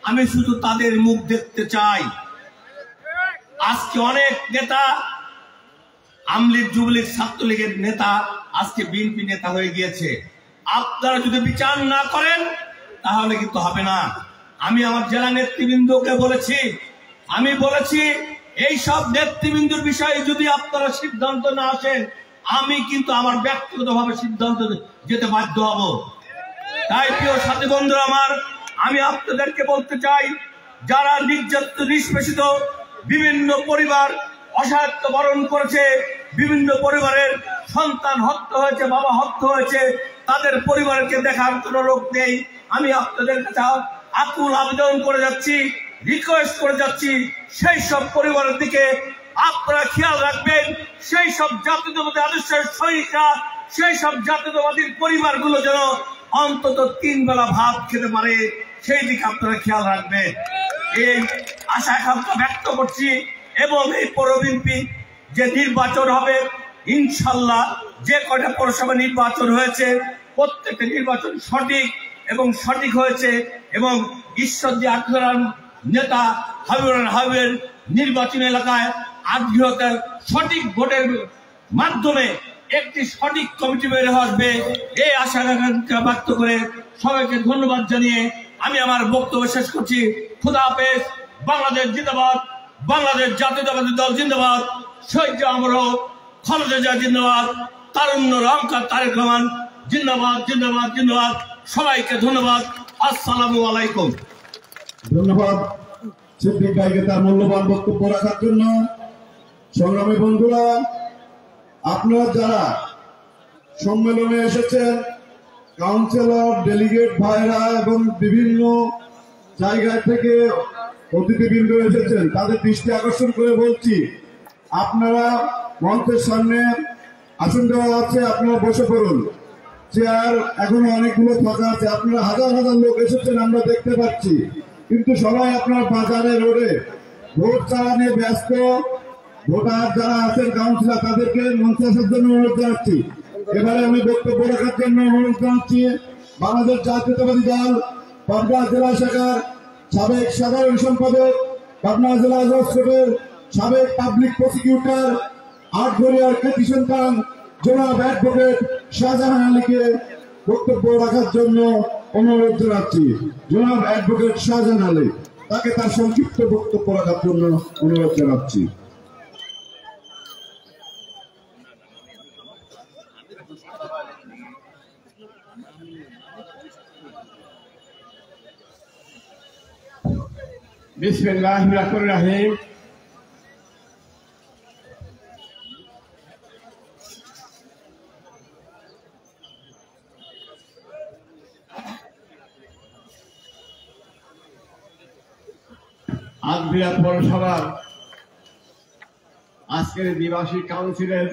আমি শুধু তাদের মুখ দেখতে চাই। আজকে অনেক নেতা, আমলিগ, যুবলীগ, ছাত্রলীগের নেতা আজকে বিএনপি নেতা হয়ে গিয়েছে। আপনারা যদি বিচার না করেন তাহলে কিন্তু হবে না। আমি আমার জেলা নেতৃবৃন্দকে বলেছি, এই সব নেতৃবৃন্দুর বিষয়ে যদি আপনারা সিদ্ধান্ত না আসেন, আমি কিন্তু আমার ব্যক্তিগতভাবে সিদ্ধান্ত যেতে বাধ্য হব। তাই প্রিয় সাথী বন্ধুরা আমার, আমি আপনাদেরকে বলতে চাই, যারা নির্যাতিত নিষ্পেষিত, বিভিন্ন পরিবার অসহায়ত্ব বরণ করেছে, বিভিন্ন পরিবারের সন্তান হত্যা হয়েছে, বাবা হত্যা হয়েছে, তাদের পরিবারকে দেখার কোনো লোক নেই। আমি আপনাদের কাছে আকুল আবেদন করে যাচ্ছি, রিকোয়েস্ট করে যাচ্ছি, সেই সব পরিবারের দিকে আপনারা খেয়াল রাখবেন। সেই সব জাতীয়তাবাদী আদর্শের সৈনিকরা, সেই সব জাতীয়তাবাদীর পরিবারগুলো যেন অন্তত 3 বেলা ভাত খেতে পারে, সেই দিকে আপনারা খেয়াল রাখবেন। এই আশা আকাঙ্ক্ষা ব্যক্ত করছি। এবং এই পৌর বিএনপি যে নির্বাচন হবে, ইনশাল্লাহ যে কয়টা পৌরসভা নির্বাচন হয়েছে, প্রত্যেকটা নির্বাচন সঠিক হয়েছে। এবং ঈশ্বরদী 8 নেতা হাবিবের নির্বাচনী এলাকায় আগ্রহতার সঠিক ভোটের মাধ্যমে একটি সঠিক কমিটি বের আসবে, এই আশা আকাঙ্ক্ষা ব্যক্ত করে সবাইকে ধন্যবাদ জানিয়ে আমি আমার বক্তব্য শেষ করছি। খোদা হাফেজ। বাংলাদেশ জিন্দাবাদ, বাংলাদেশ জাতীয়তাবাদী দল জিন্দাবাদ, শহীদ আমরো খালেদা জিয়া জিন্দাবাদ, তারুণ্য রহমান তারেক রহমান জিন্দাবাদ, জিন্দাবাদ, জিন্দাবাদ। সবাইকে ধন্যবাদ। আসসালামু আলাইকুম। ধন্যবাদ সিদ্দিক ভাইকে তার মূল্যবান বক্তব্য রাখার জন্য। সংগ্রামী বন্ধুরা, আপনারা যারা সম্মেলনে এসেছেন, কাউন্সিলর, ডেলিগেট ভাইরা এবং বিভিন্ন জায়গা থেকে অতিথিবৃন্দ এসেছেন, তাদের দৃষ্টি আকর্ষণ করে বলছি, আপনারা মঞ্চের সামনে আসন দেওয়া আছে, আপনারা বসে পড়ুন। চেয়ার এখনো অনেকগুলো ফাঁকা আছে। আপনারা হাজার হাজার লোক এসেছেন আমরা দেখতে পাচ্ছি, কিন্তু সবাই আপনার বাজারে, রোডে ভোট চাওয়া নিয়ে ব্যস্ত। ভোটার যারা আছেন, কাউন্সিলর, তাদেরকে মঞ্চে আসার জন্য অনুরোধ জানাচ্ছি। এবারে আমি বক্তব্য রাখার জন্য অনুরোধ জানাচ্ছি বাংলাদেশ জাতীয়তাবাদী দল পাবনা জেলা শাখার সাবেক সাধারণ সম্পাদক, পাবনা জেলা জজ কোর্টের সাবেক পাবলিক প্রসিকিউটর, আটঘরিয়ার কৃতি সন্তান জনাব অ্যাডভোকেট শাহজাহান আলীকে বক্তব্য রাখার জন্য অনুরোধ জানাচ্ছি। জনাব অ্যাডভোকেট শাহজাহান আলী, তাকে তার সংক্ষিপ্ত বক্তব্য রাখার জন্য অনুরোধ জানাচ্ছি। বিসমিল্লাহির রহমানির রহিম। আজমিরা পৌরসভার আজকের দ্বিবার্ষিক কাউন্সিলের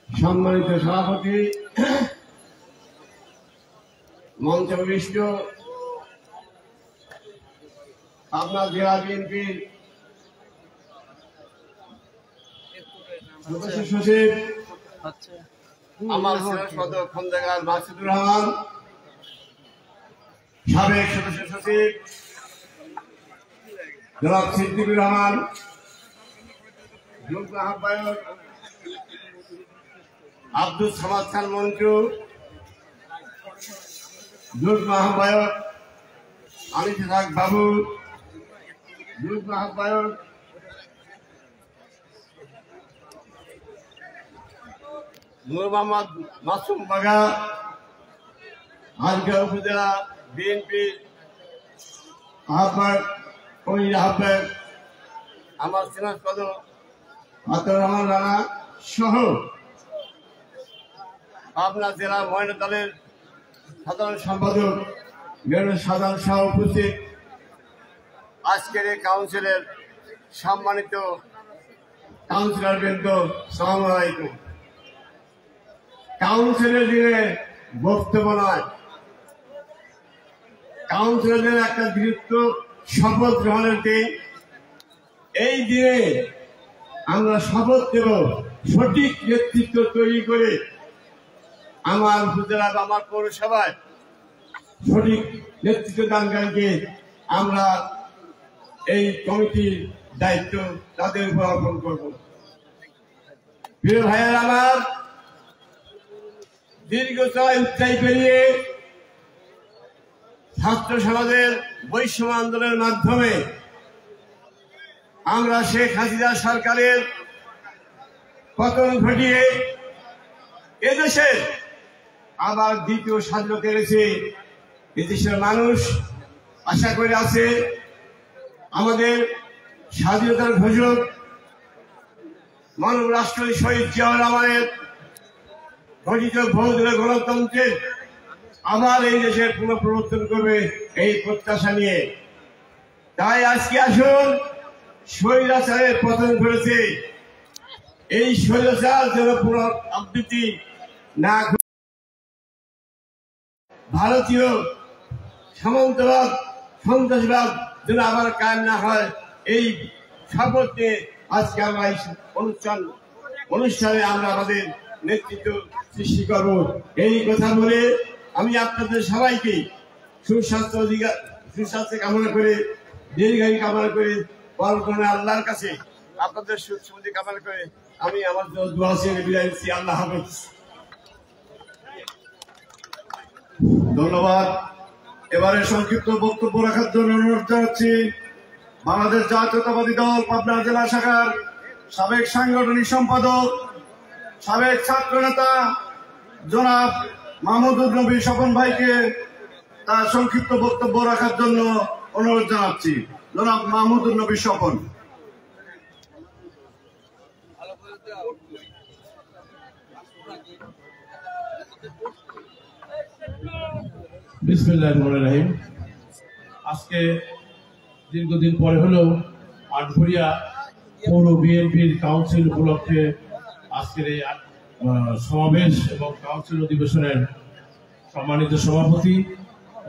সম্মানিত সভাপতি, মঞ্চে উপবিষ্ট পাবনা জেলা বিএনপির সদস্য সচিব, আমার সদস্য খন্দকার মাসুদুর রহমান, সাবেক সদস্য সচিব জনাব সিদ্দিকুর রহমান, যুগ্ম আহ্বায়ক আব্দুল সামাদ খান মঞ্জু, যুগ্ম আহ্বায়ক আনিস হক বাবু, যুগ্ম আহ্বায়ক নূর মোহাম্মদ মাসুম বাগা, হালকা উপজেলা বিএনপি আহ্বায়ক আহ্বায়ক আমার স্নেহপদ আতর রহমান রানা সহ পাবনা জেলা মহিলা দলের সাধারণ সম্পাদক সাধারণ সহ উপস্থিত, আজকের এই কাউন্সিলের সম্মানিত কাউন্সিলর বৃন্দ, সালাম আলাইকুম। কাউন্সিলের দিনে বক্তব্য নয়, কাউন্সিলরদের একটা দীর্ঘ শপথ গ্রহণের দিন। এই দিনে আমরা শপথ দেব সঠিক নেতৃত্ব তৈরি করে আমার উপজেলা বা আমার পৌরসভায় সঠিক নেতৃত্ব দানকারীকে আমরা এই কমিটির দায়িত্ব তাদের উপর অর্পণ করব। প্রিয় ভাইয়ের আমার, দীর্ঘ সময় উচ্চাই পেরিয়ে ছাত্র সমাজের বৈষম্য আন্দোলনের মাধ্যমে আমরা শেখ হাসিনা সরকারের পতন ঘটিয়ে এদেশে আবার দ্বিতীয় স্বাধীনতা এনেছে। এদেশের মানুষ আশা করে আছে আমাদের স্বাধীনতার ঘোষক মানব রাষ্ট্রপতি শহীদ জিয়াউর রহমানের ঘোষিত বহুদলীয় গণতন্ত্রের আবার এই দেশের পুনঃপ্রবর্তন করবে এই প্রত্যাশা নিয়ে। তাই আজকে আসুন, স্বৈরাচারের পতন ঘটেছে, এই স্বৈরাচার যেন পুনরাবৃত্তি না, ভারতীয় সামন্তবাদ সন্ত্রাসবাদ যেন আবার কায়েম না হয়, এই শপথ নিয়ে আজকে আমরা এই অনুষ্ঠানে আমরা আমাদের নেতৃত্ব সৃষ্টি করব। এই কথা বলে আমি আপনাদের সবাইকে সুস্বাস্থ্য কামনা করে, দীর্ঘায়ু কামনা করে, পরকালে আল্লাহর কাছে আপনাদের সুখ সমৃদ্ধি কামনা করে আমি আমার দোয়া চেয়ে বিদায় দিচ্ছি। আল্লাহ হাফেজ। ধন্যবাদ। এবারে সংক্ষিপ্ত বক্তব্য রাখার জন্য অনুরোধ জানাচ্ছি বাংলাদেশ জাতীয়তাবাদী দল পাবনা জেলা শাখার সাবেক সাংগঠনিক সম্পাদক, সাবেক ছাত্র নেতা জনাব মাহমুদুর নবী স্বপন ভাইকে তার সংক্ষিপ্ত বক্তব্য রাখার জন্য অনুরোধ জানাচ্ছি। জনাব মাহমুদুর নবী স্বপন। বিসমিল্লাহির রহমানির রহিম। আজকে দীর্ঘদিন পরে হলেও আটঘরিয়া পৌর বিএনপির কাউন্সিল উপলক্ষে আজকের এই সমাবেশ এবং কাউন্সিল অধিবেশনের সম্মানিত সভাপতি,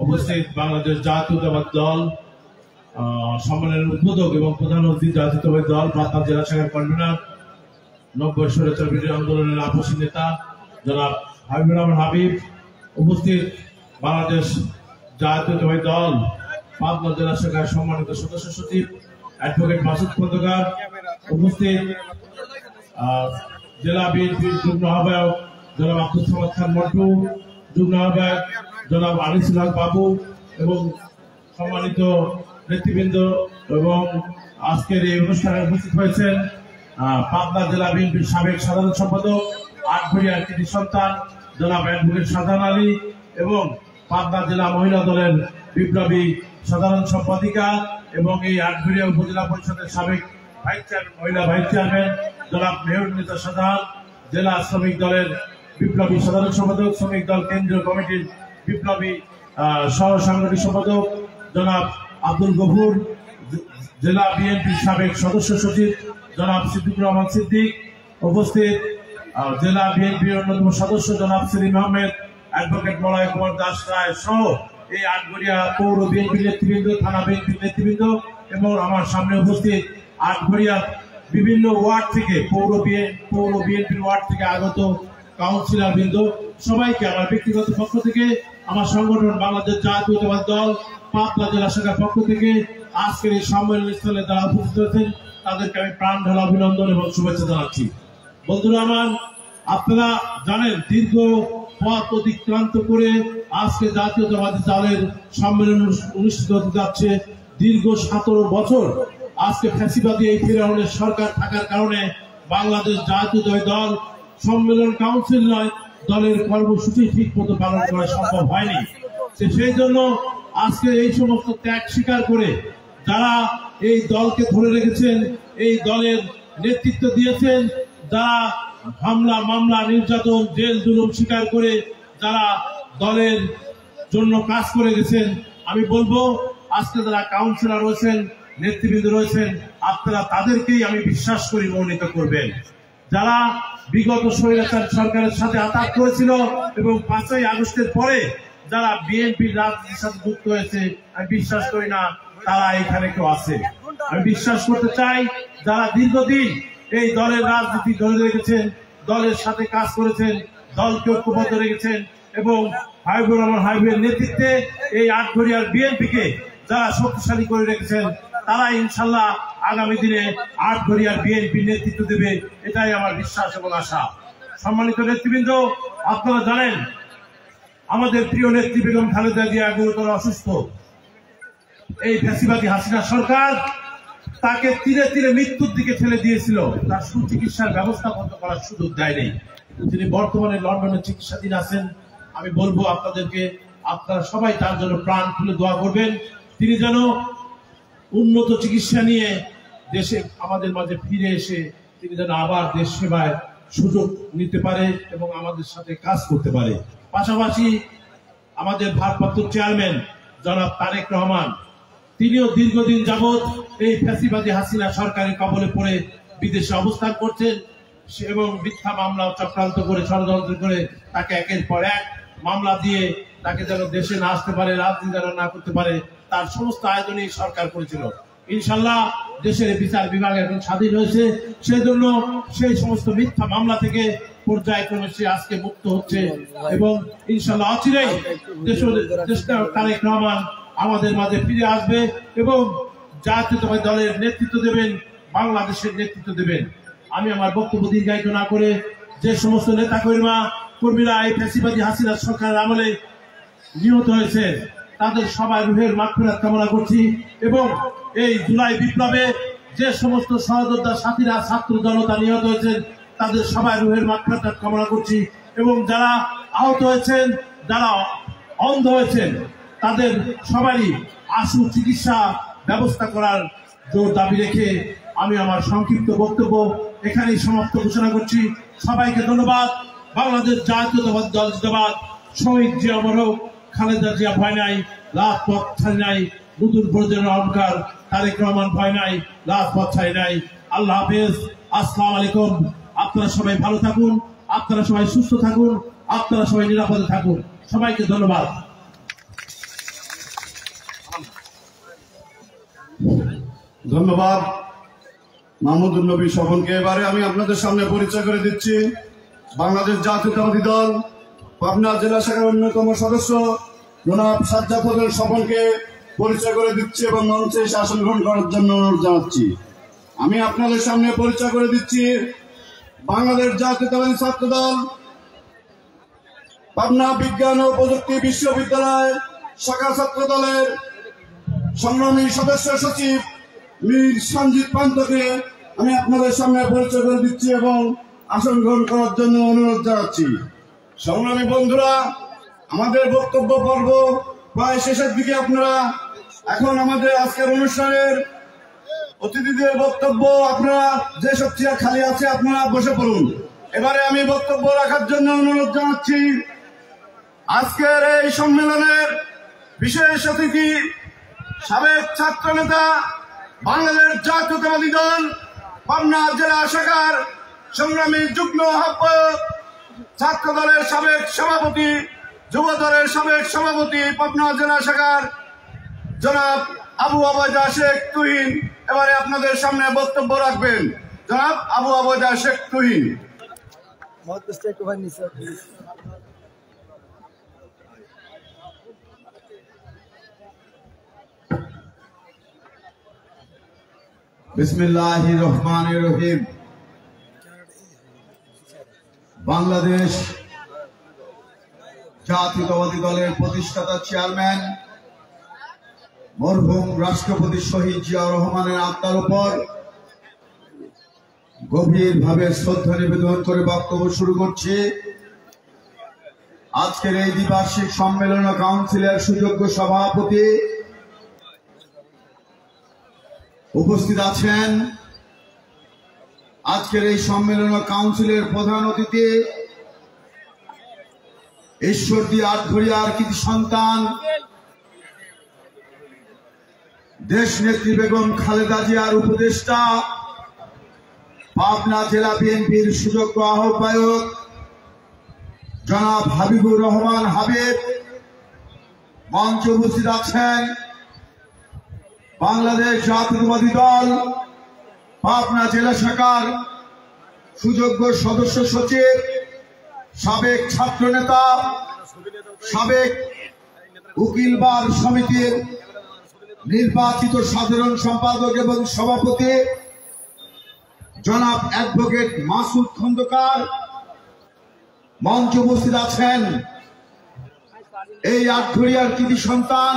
উপস্থিত বাংলাদেশ জাতীয়তাবাদী দল সম্মেলনের উদ্বোধক এবং প্রধান অতিথি জাতীয়তাবাদী দল পাবনা জেলা শাখার কনভেনর, 90 স্বৈরাচার বিরোধী আন্দোলনের আপসী নেতা জনাব হাবিবুর রহমান হাবিব, উপস্থিত বাংলাদেশ জাতীয়তাবাদী দল পাবনা জেলা শাখার সম্মানিত সদস্য সচিব অ্যাডভোকেট মাসুদ খন্দকার, উপস্থিত জেলা বিএনপির যুগ্ম আহ্বায়ক জনাব আব্দুল সামাদ খান মন্টু, যুগ্ম আহ্বায়ক জনাব আনিসুল হক বাবু এবং সম্মানিত নেতৃবৃন্দ এবং আজকের এই অনুষ্ঠানে উপস্থিত হয়েছেন পাবনা জেলা বিএনপির সাবেক সাধারণ সম্পাদক, আটঘরিয়ার কৃতি সন্তান জনাব অ্যাডভোকেট শাহজাহান আলী এবং পাবনা জেলা মহিলা দলের বিপ্লবী সাধারণ সম্পাদিকা এবং এই আটঘরিয়া উপজেলা পরিষদের সাবেক মহিলা ভাইস চেয়ারম্যান জনাব মেহরুন্নেসা শাহজাহান, জেলা শ্রমিক দলের বিপ্লবী সাধারণ সম্পাদক, শ্রমিক দল কেন্দ্রীয় কমিটির বিপ্লবী সহ সাংগঠনিক সম্পাদক জনাব আব্দুল গফুর, জেলা বিএনপির সাবেক সদস্য সচিব জনাব সিদ্দিকুর রহমান সিদ্দিক, উপস্থিত জেলা বিএনপির অন্যতম সদস্য জনাব সেলিম আহমেদ, অ্যাডভোকেট মলয় কুমার দাস রায় সহ এই আটঘরিয়া পৌর বিএনপির নেতৃবৃন্দ, থানা বিএনপির নেতৃবৃন্দ এবং আমার সামনে উপস্থিত আটঘরিয়া বিভিন্ন ওয়ার্ড থেকে পৌর বিএনপির ওয়ার্ড থেকে আগত কাউন্সিলর বৃন্দ, সবাইকে আমার ব্যক্তিগত পক্ষ থেকে, আমার সংগঠন বাংলাদেশ জাতীয়তাবাদী দল পাবনা জেলা শাখার পক্ষ থেকে আজকের এই সম্মেলন স্থলে যারা উপস্থিত হয়েছেন তাদেরকে আমি প্রাণ ঢালা অভিনন্দন এবং শুভেচ্ছা জানাচ্ছি। বন্ধুরা আমার, আপনারা জানেন দীর্ঘ পথ অতিক্রান্ত করে আজকে জাতীয়তাবাদী দলের সম্মেলন অনুষ্ঠিত হতে যাচ্ছে। দীর্ঘ 17 বছর আজকে ফ্যাসিবাদী এই ফিরাউনের সরকার থাকার কারণে বাংলাদেশ জাতীয়তাবাদী দল সম্মেলন কাউন্সিল নয়, দলের কর্মসূচি ঠিক মতো পালন করা সম্ভব হয়নি। সেই জন্য আজকে এই সমস্ত ত্যাগ স্বীকার করে যারা এই দলকে ধরে রেখেছেন, এই দলের নেতৃত্ব দিয়েছেন, যারা হামলা মামলা নির্যাতন জেল জুলুম স্বীকার করে যারা দলের জন্য কাজ করে গেছেন। আমি বলবো আজকে যারা কাউন্সিলর রয়েছেন, নেতৃবৃন্দ রয়েছেন, আপনারা তাদেরকেই আমি বিশ্বাস করি মনোনীত করবেন। যারা বিগত স্বৈরাচার সরকারের সাথে আঘাত করেছিল এবং 5ই আগস্টের পরে যারা বিএনপির রাজনীতির সাথে যুক্ত হয়েছে, আমি বিশ্বাস করি না তারা এখানে কেউ আছে। আমি বিশ্বাস করতে চাই যারা দীর্ঘদিন এই দলের রাজনীতি ধরে রেখেছেন, দলের সাথে কাজ করেছেন, দলকে ঐক্যবদ্ধ রেখেছেন এবং হাবিবুর রহমান হাবিবের নেতৃত্বে এই আটঘরিয়ার বিএনপিকে যারা শক্তিশালী করে রেখেছেন, তারা ইনশাল্লাহ আগামী দিনে আটঘরিয়ার বিএনপির নেতৃত্ব দেবে, এটাই আমার বিশ্বাস এবং আশা। সম্মানিত নেতৃবৃন্দ, আপনারা জানেন আমাদের প্রিয় নেত্রী বেগম খালেদা জিয়া গুরুতর অসুস্থ। এই ফ্যাসিবাদী হাসিনা সরকার তাকে তীরে তীরে মৃত্যুর দিকে ঠেলে দিয়েছিল, তার সুচিকিৎসার ব্যবস্থা করার সুযোগ দেয়নি। তিনি বর্তমানে লন্ডনে চিকিৎসাধীন আছেন। আমি বলবো আপনাদেরকে, আপনারা সবাই তার জন্য প্রাণ খুলে দোয়া করবেন, তিনি যেন উন্নত চিকিৎসা নিয়ে দেশে আমাদের মাঝে ফিরে এসে তিনি যেন আবার দেশ সেবায় সুযোগ নিতে পারে এবং আমাদের সাথে কাজ করতে পারে। পাশাপাশি আমাদের ভারপ্রাপ্ত চেয়ারম্যান জনাব তারেক রহমান, তিনিও দীর্ঘদিন যাবৎ এই ফ্যাসিবাদী হাসিনা সরকারের কবলে পড়ে বিদেশে অবস্থান করছেন এবং মিথ্যা মামলা চক্রান্ত করে ষড়যন্ত্র করে তাকে একের পর এক মামলা দিয়ে তাকে যেন দেশে না আসতে পারে, রাজনীতি যেন না করতে পারে, তার সমস্ত আয়োজনই সরকার করেছিল। ইনশাল্লাহ দেশের বিচার বিভাগ এখন স্বাধীন হয়েছে, সেই জন্য সেই সমস্ত মিথ্যা মামলা থেকে পর্যায়ক্রমে সে আজকে মুক্ত হচ্ছে এবং ইনশাল্লাহ অচিরেই তারেক রহমান আমাদের মাঝে ফিরে আসবে এবং জাতীয়তাবাদী দলের নেতৃত্ব দেবেন, বাংলাদেশের নেতৃত্ব দেবেন। আমি আমার বক্তব্য দীর্ঘায়িত না করে যে সমস্ত নেতা কর্মীরা এই ফ্যাসিবাদী হাসিনা সরকারের আমলে নিহত হয়েছে তাদের সবাই রুহের মাগফিরাত কামনা করছি এবং এই জুলাই বিপ্লবে যে সমস্ত সহযোদ্ধা সাথীরা ছাত্র জনতা নিহত হয়েছেন তাদের সবাই রুহের মাগফিরাত কামনা করছি এবং যারা আহত হয়েছেন, যারা অন্ধ হয়েছেন, তাদের সবারই আশু চিকিৎসা ব্যবস্থা করার জোর দাবি রেখে আমি আমার সংক্ষিপ্ত বক্তব্য এখানেই সমাপ্ত ঘোষণা করছি। সবাইকে ধন্যবাদ। বাংলাদেশ জাতীয়তাবাদী দল জিন্দাবাদ। শহীদ জিয়া অমর হোক, খালেদা জিয়া ভয় নাই, রাজপথ ছাড়ি নাই, নতুন প্রজন্মের অহংকার তারেক রহমান ভয় নাই, রাজপথ ছাড়ি নাই। আল্লাহ হাফেজ, আসসালামু আলাইকুম। আপনারা সবাই ভালো থাকুন, আপনারা সবাই সুস্থ থাকুন, আপনারা সবাই নিরাপদে থাকুন। সবাইকে ধন্যবাদ। ধন্যবাদ মাহমুদুল নবী স্বপনকে। এবারে আমি আপনাদের সামনে পরিচয় করে দিচ্ছি বাংলাদেশ জাতীয়তাবাদী দল পাবনা জেলা শাখার অন্যতম সদস্য জনাব সাজ্জাদ হোসেন স্বপনকে পরিচয় করে দিচ্ছি এবং মঞ্চে এসে আসন গ্রহণ করার জন্য অনুরোধ জানাচ্ছি। আমি আপনাদের সামনে পরিচয় করে দিচ্ছি বাংলাদেশ জাতীয়তাবাদী ছাত্র দল পাবনা বিজ্ঞান ও প্রযুক্তি বিশ্ববিদ্যালয় শাখা ছাত্র দলের সংগ্রামী সদস্য সচিব মীর সঞ্জিত পান্তকে আমি আপনাদের সামনে পরিচয় করে দিচ্ছি এবং আসন গ্রহণ করার জন্য অনুরোধ জানাচ্ছি। সংগ্রামী বন্ধুরা, আমাদের বক্তব্য পর্ব প্রায় শেষের দিকে। আপনারা এখন আমাদের আজকের অনুষ্ঠানের অতিথিদের বক্তব্য, আপনারা যেসব চেয়ার খালি আছে আপনারা বসে পড়ুন। এবারে আমি বক্তব্য রাখার জন্য অনুরোধ জানাচ্ছি আজকের এই সম্মেলনের বিশেষ অতিথি সাবেক ছাত্র নেতা, বাংলাদেশ জাতীয়তাবাদী দল পাবনা জেলা শাখার সংগ্রামী যুগ্ম আহ্বায়ক, ছাত্র দলের সাবেক সভাপতি, যুব দলের সাবেক সভাপতি পাবনা জেলা শাখার জনাব আবু আবৈদা শেখ তুহিন এবারে আপনাদের সামনে বক্তব্য রাখবেন। জনাব আবু আবৈদা শেখ তুহিন। বিসমিল্লাহির রহমানির রহিম। বাংলাদেশ জাতীয়তাবাদী দলের প্রতিষ্ঠাতা চেয়ারম্যান মরহুম রাষ্ট্রপতি শহীদ জিয়া রহমানের আত্মার উপর গভীরভাবে শ্রদ্ধা নিবেদন করে বক্তব্য শুরু করছি। আজকের এই দ্বিবার্ষিক সম্মেলন কাউন্সিলের সুযোগ্য সভাপতি উপস্থিত আছেন, আজকের এই সম্মেলন কাউন্সিলের প্রধান অতিথি ঈশ্বরদী আটঘরিয়ার কৃতি সন্তান দেশ নেত্রী বেগম খালেদা জিয়ার উপদেষ্টা, পাবনা জেলা বিএনপির সুযোগ্য আহ্বায়ক জনাব হাবিবুর রহমান হাবিব, মঞ্চে উপস্থিত আছেন বাংলাদেশ জাতীয়তাবাদী দল পাবনা জেলা শাখার সুযোগ্য সদস্য সচিব, সাবেক ছাত্র নেতা, সাবেক উকিল বার সমিতির নির্বাচিত সাধারণ সম্পাদক এবং সভাপতি জনাব অ্যাডভোকেট মাসুদ খন্দকার, মঞ্চে উপস্থিত আছেন এই আটঘরিয়ার কৃতি সন্তান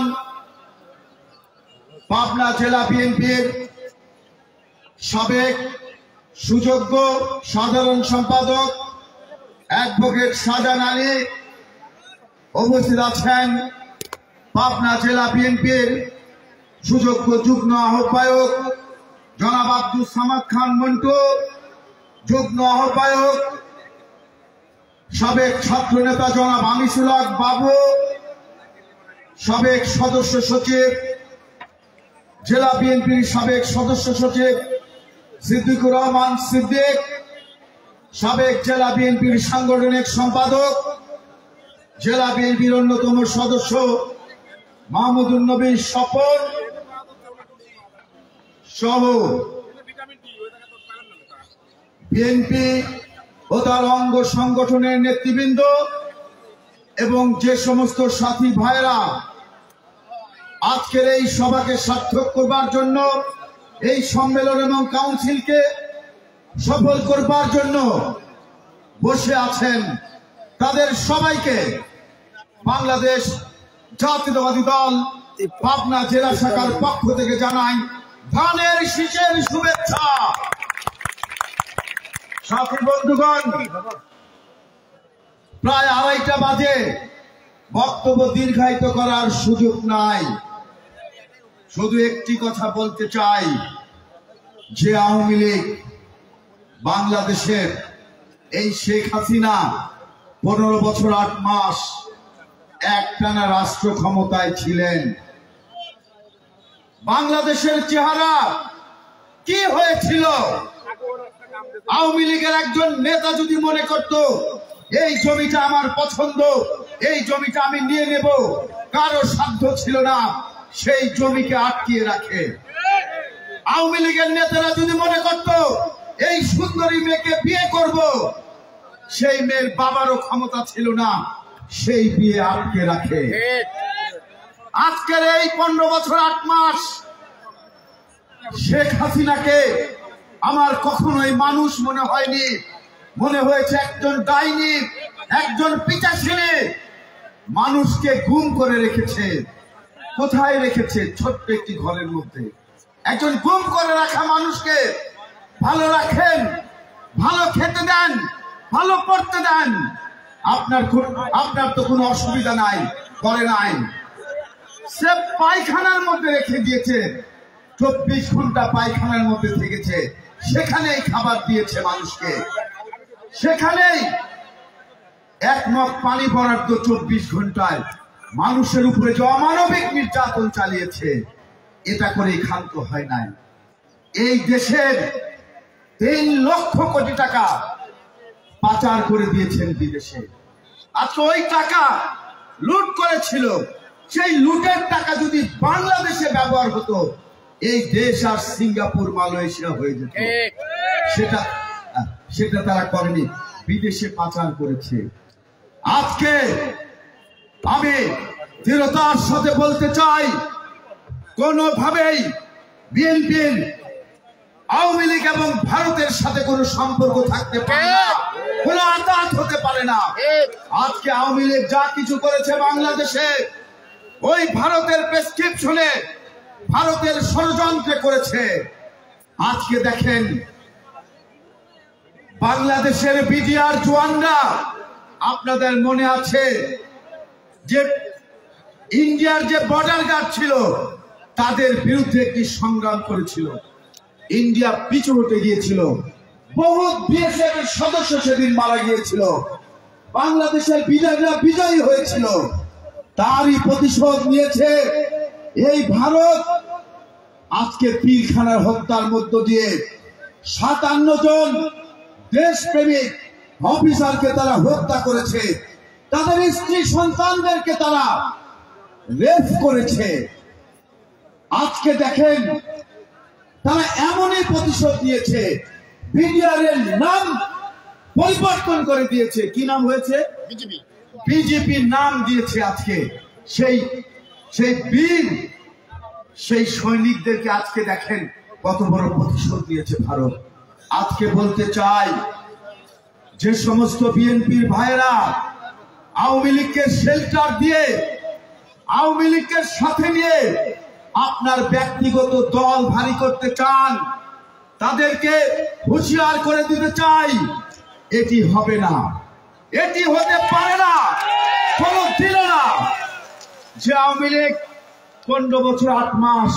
পাবনা জেলা বিএনপির সাবেক সুযোগ্য সাধারণ সম্পাদক অ্যাডভোকেট শাহজাহান আলী, উপস্থিত আছেন পাবনা জেলা বিএনপির সুযোগ্য যুগ্ম আহ্বায়ক জনাব আব্দুল সামাদ খান মন্টু, যুগ্ম আহ্বায়ক সাবেক ছাত্র নেতা জনাব আনিসুল হক বাবু, সাবেক সদস্য সচিব জেলা বিএনপির সাবেক সদস্য সচিব সিদ্দিকুর রহমান সিদ্দিক, সাবেক জেলা বিএনপির সাংগঠনিক সম্পাদক জেলা বিএনপির অন্যতম সদস্য মাহমুদুল নবী স্বপন সহ বিএনপি ও তার অঙ্গ সংগঠনের নেতৃবৃন্দ এবং যে সমস্ত সাথী ভাইরা আজকের এই সভাকে সার্থক করবার জন্য, এই সম্মেলন এবং কাউন্সিলকে সফল করবার জন্য বসে আছেন, তাদের সবাইকে বাংলাদেশ জাতীয়তাবাদী দল পাবনা জেলা শাখার পক্ষ থেকে জানাই ধানের শীষের শুভেচ্ছা। সাথী বন্ধুগণ, প্রায় 2:30 বাজে, বক্তব্য দীর্ঘায়িত করার সুযোগ নাই, শুধু একটি কথা বলতে চাই যে আওয়ামী লীগ বাংলাদেশের এই শেখ হাসিনা 15 বছর 8 মাস একটানা রাষ্ট্র ক্ষমতায় ছিলেন। বাংলাদেশের চেহারা কি হয়েছিল? আওয়ামী লীগের একজন নেতা যদি মনে করত এই জমিটা আমার পছন্দ, এই জমিটা আমি নিয়ে নেব, কারো সাধ্য ছিল না সেই জমিকে আটকিয়ে রাখে। আওয়ামী লীগের নেতারা যদি মনে করত এই সুন্দরী মেয়েকে বিয়ে করব, সেই মেয়ের বাবারও ক্ষমতা ছিল না সেই বিয়ে আটকে রাখে। আজকের এই 15 বছর 8 মাস শেখ হাসিনাকে আমার কখনোই মানুষ মনে হয়নি, মনে হয়েছে একজন ডাইনি, একজন পিশাচিনী। মানুষকে গুম করে রেখেছে। কোথায় রেখেছে? ছোট্ট একটি ঘরের মধ্যে। একজন গুম করে রাখা মানুষকে ভালো রাখেন, ভালো খেতে দেন, ভালো পড়তে দেন, আপনার তো কোনো অসুবিধা নাই, করে নাই। সে পায়খানার মধ্যে রেখে দিয়েছে, 24 ঘন্টা পায়খানার মধ্যে থেকেছে, সেখানেই খাবার দিয়েছে মানুষকে, সেখানেই এক মগ পানি বরাদ্দ 24 ঘন্টায় মানুষের উপরে যে অমানবিক নির্যাতন চালিয়েছে, এটা করেই ক্ষান্ত হয় নাই। এই দেশের 3 লক্ষ কোটি টাকা পাচার করে দিয়েছেন বিদেশে। আজকে ওই টাকা লুট করেছিল, সেই লুটের টাকা যদি বাংলাদেশে ব্যবহার হতো, এই দেশ আর সিঙ্গাপুর মালয়েশিয়া হয়ে যেত। সেটা তারা করেনি, বিদেশে পাচার করেছে। আজকে আমি দৃঢ়তার সাথে বলতে চাই, কোনোভাবেই বিএনপির আওয়ামী লীগ এবং ভারতের সাথে কোনো সম্পর্ক থাকতে পারে না, কোনো আঘাত হতে পারে না। আজকে আওয়ামী লীগ যা কিছু করেছে বাংলাদেশে, ওই ভারতের প্রেসক্রিপশনে, ভারতের ষড়যন্ত্রে করেছে। আজকে দেখেন বাংলাদেশের বিডিআর জওয়ানরা, আপনাদের মনে আছে যে ইন্ডিয়ার যে বর্ডার গার্ড ছিল, তাদের বিরুদ্ধে একটি সংগ্রাম করেছিল। ইন্ডিয়া পিছু হতে গিয়েছিল, বহু বিএসএফ সদস্য সেদিন মারা গিয়েছিল। বাংলাদেশের বিজয়ীরা বিজয়ী হয়েছিল, তারই প্রতিশোধ নিয়েছে এই ভারত। আজকে পীরখানার হত্যার মধ্য দিয়ে 57 জন দেশপ্রেমিক অফিসারকে তারা হত্যা করেছে, তাদের স্ত্রী সন্তানদেরকে তারা রেপ করেছে। আজকে দেখেন তারা এমনই প্রতিশোধ নিয়েছে, বিডিআরের নাম পরিবর্তন করে দিয়েছে। কি নাম হয়েছে? বিজেপির নাম দিয়েছে। আজকে সেই বীর সেই সৈনিকদেরকে আজকে দেখেন কত বড় প্রতিশোধ দিয়েছে ভারত। আজকে বলতে চাই, যে সমস্ত বিএনপির ভাইরা আওয়ামী লীগকে শেল্টার দিয়ে, আওয়ামী লীগের সাথে নিয়ে আপনার ব্যক্তিগত দল ভারী করতে চান, তাদেরকে হুঁশিয়ার করে দিতে চাই, এটি হবে না, এটি হতে পারে না, কোনদিন না। যে আওয়ামী লীগ 15 বছর 8 মাস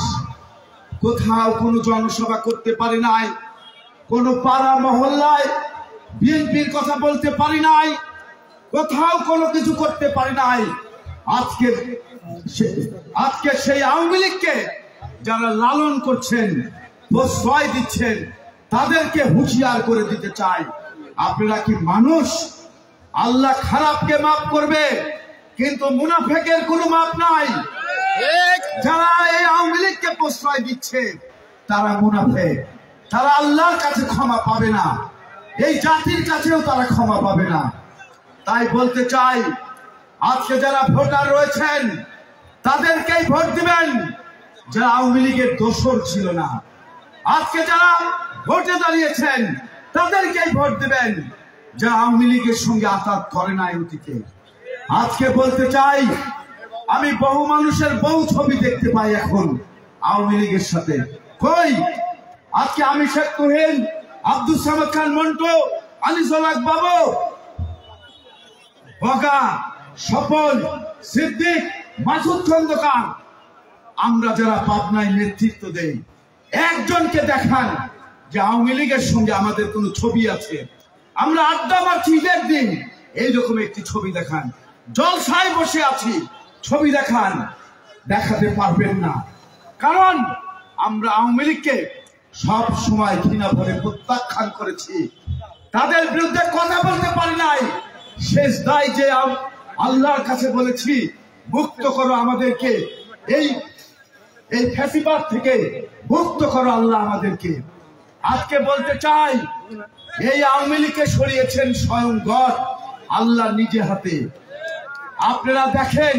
কোথাও কোনো জনসভা করতে পারে নাই, কোন পাড়া মহল্লায় বিএনপির কথা বলতে পারি নাই, কোথাও কোনো কিছু করতে পারি নাই। আজকে সেই আওয়ামী লীগকে যারা লালন করছেন, প্রশ্রয় দিচ্ছেন, তাদেরকে হুঁশিয়ার করে দিতে চাই, আপনারা কি মানুষ? আল্লাহ খারাপকে মাফ করবে, কিন্তু মুনাফেকের কোনো মাপ নাই। যারা এই আওয়ামী লীগকে প্রশ্রয় দিচ্ছে তারা মুনাফেক, তারা আল্লাহর কাছে ক্ষমা পাবে না, এই জাতির কাছেও তারা ক্ষমা পাবে না। তাই বলতে চাই, আজকে যারা ভোটার রয়েছেন তাদেরকেই ভোট দিবেন, যারা আওয়ামী লীগের দোসর ছিল না। আজকে যারা ভোটে দাঁড়িয়েছেন তাদেরকেই ভোট দিবেন, যারা আওয়ামী লীগের সঙ্গে আঘাত করে নাই অতীতে। আজকে বলতে চাই, আমি বহু মানুষের বহু ছবি দেখতে পাই এখন আওয়ামী লীগের সাথে। কই আজকে আমি শেখ তুহিন, আব্দুল সামাদ খান মন্টু, আনিসুল হক বাবু, বগা, স্বপন, সিদ্দিক, মাসুদ খন্দকার, আমরা যারা পাবনায় নেতৃত্ব দেই, একজনকে দেখান যে আওয়ামী লীগের সঙ্গে আমাদের কোনো ছবি আছে, আমরা আড্ডা মারছি ঈদের দিন, এইরকম একটি ছবি দেখান। জলসায় বসে আছি, ছবি দেখান, দেখাতে পারবেন না। কারণ আমরা আওয়ামী লীগকে সব সময় ঘৃণা ভরে প্রত্যাখ্যান করেছি, তাদের বিরুদ্ধে কথা বলতে পারি নাই। শেষ দায় যে আল্লাহর কাছে বলেছি, মুক্ত করো আমাদেরকে, এই ফ্যাসিবাদ থেকে মুক্ত করো আল্লাহ আমাদেরকে। আজকে বলতে চাই, এই আওয়ামী লীগকে সরিয়েছেন স্বয়ং গড আল্লাহ নিজে হাতে। আপনারা দেখেন,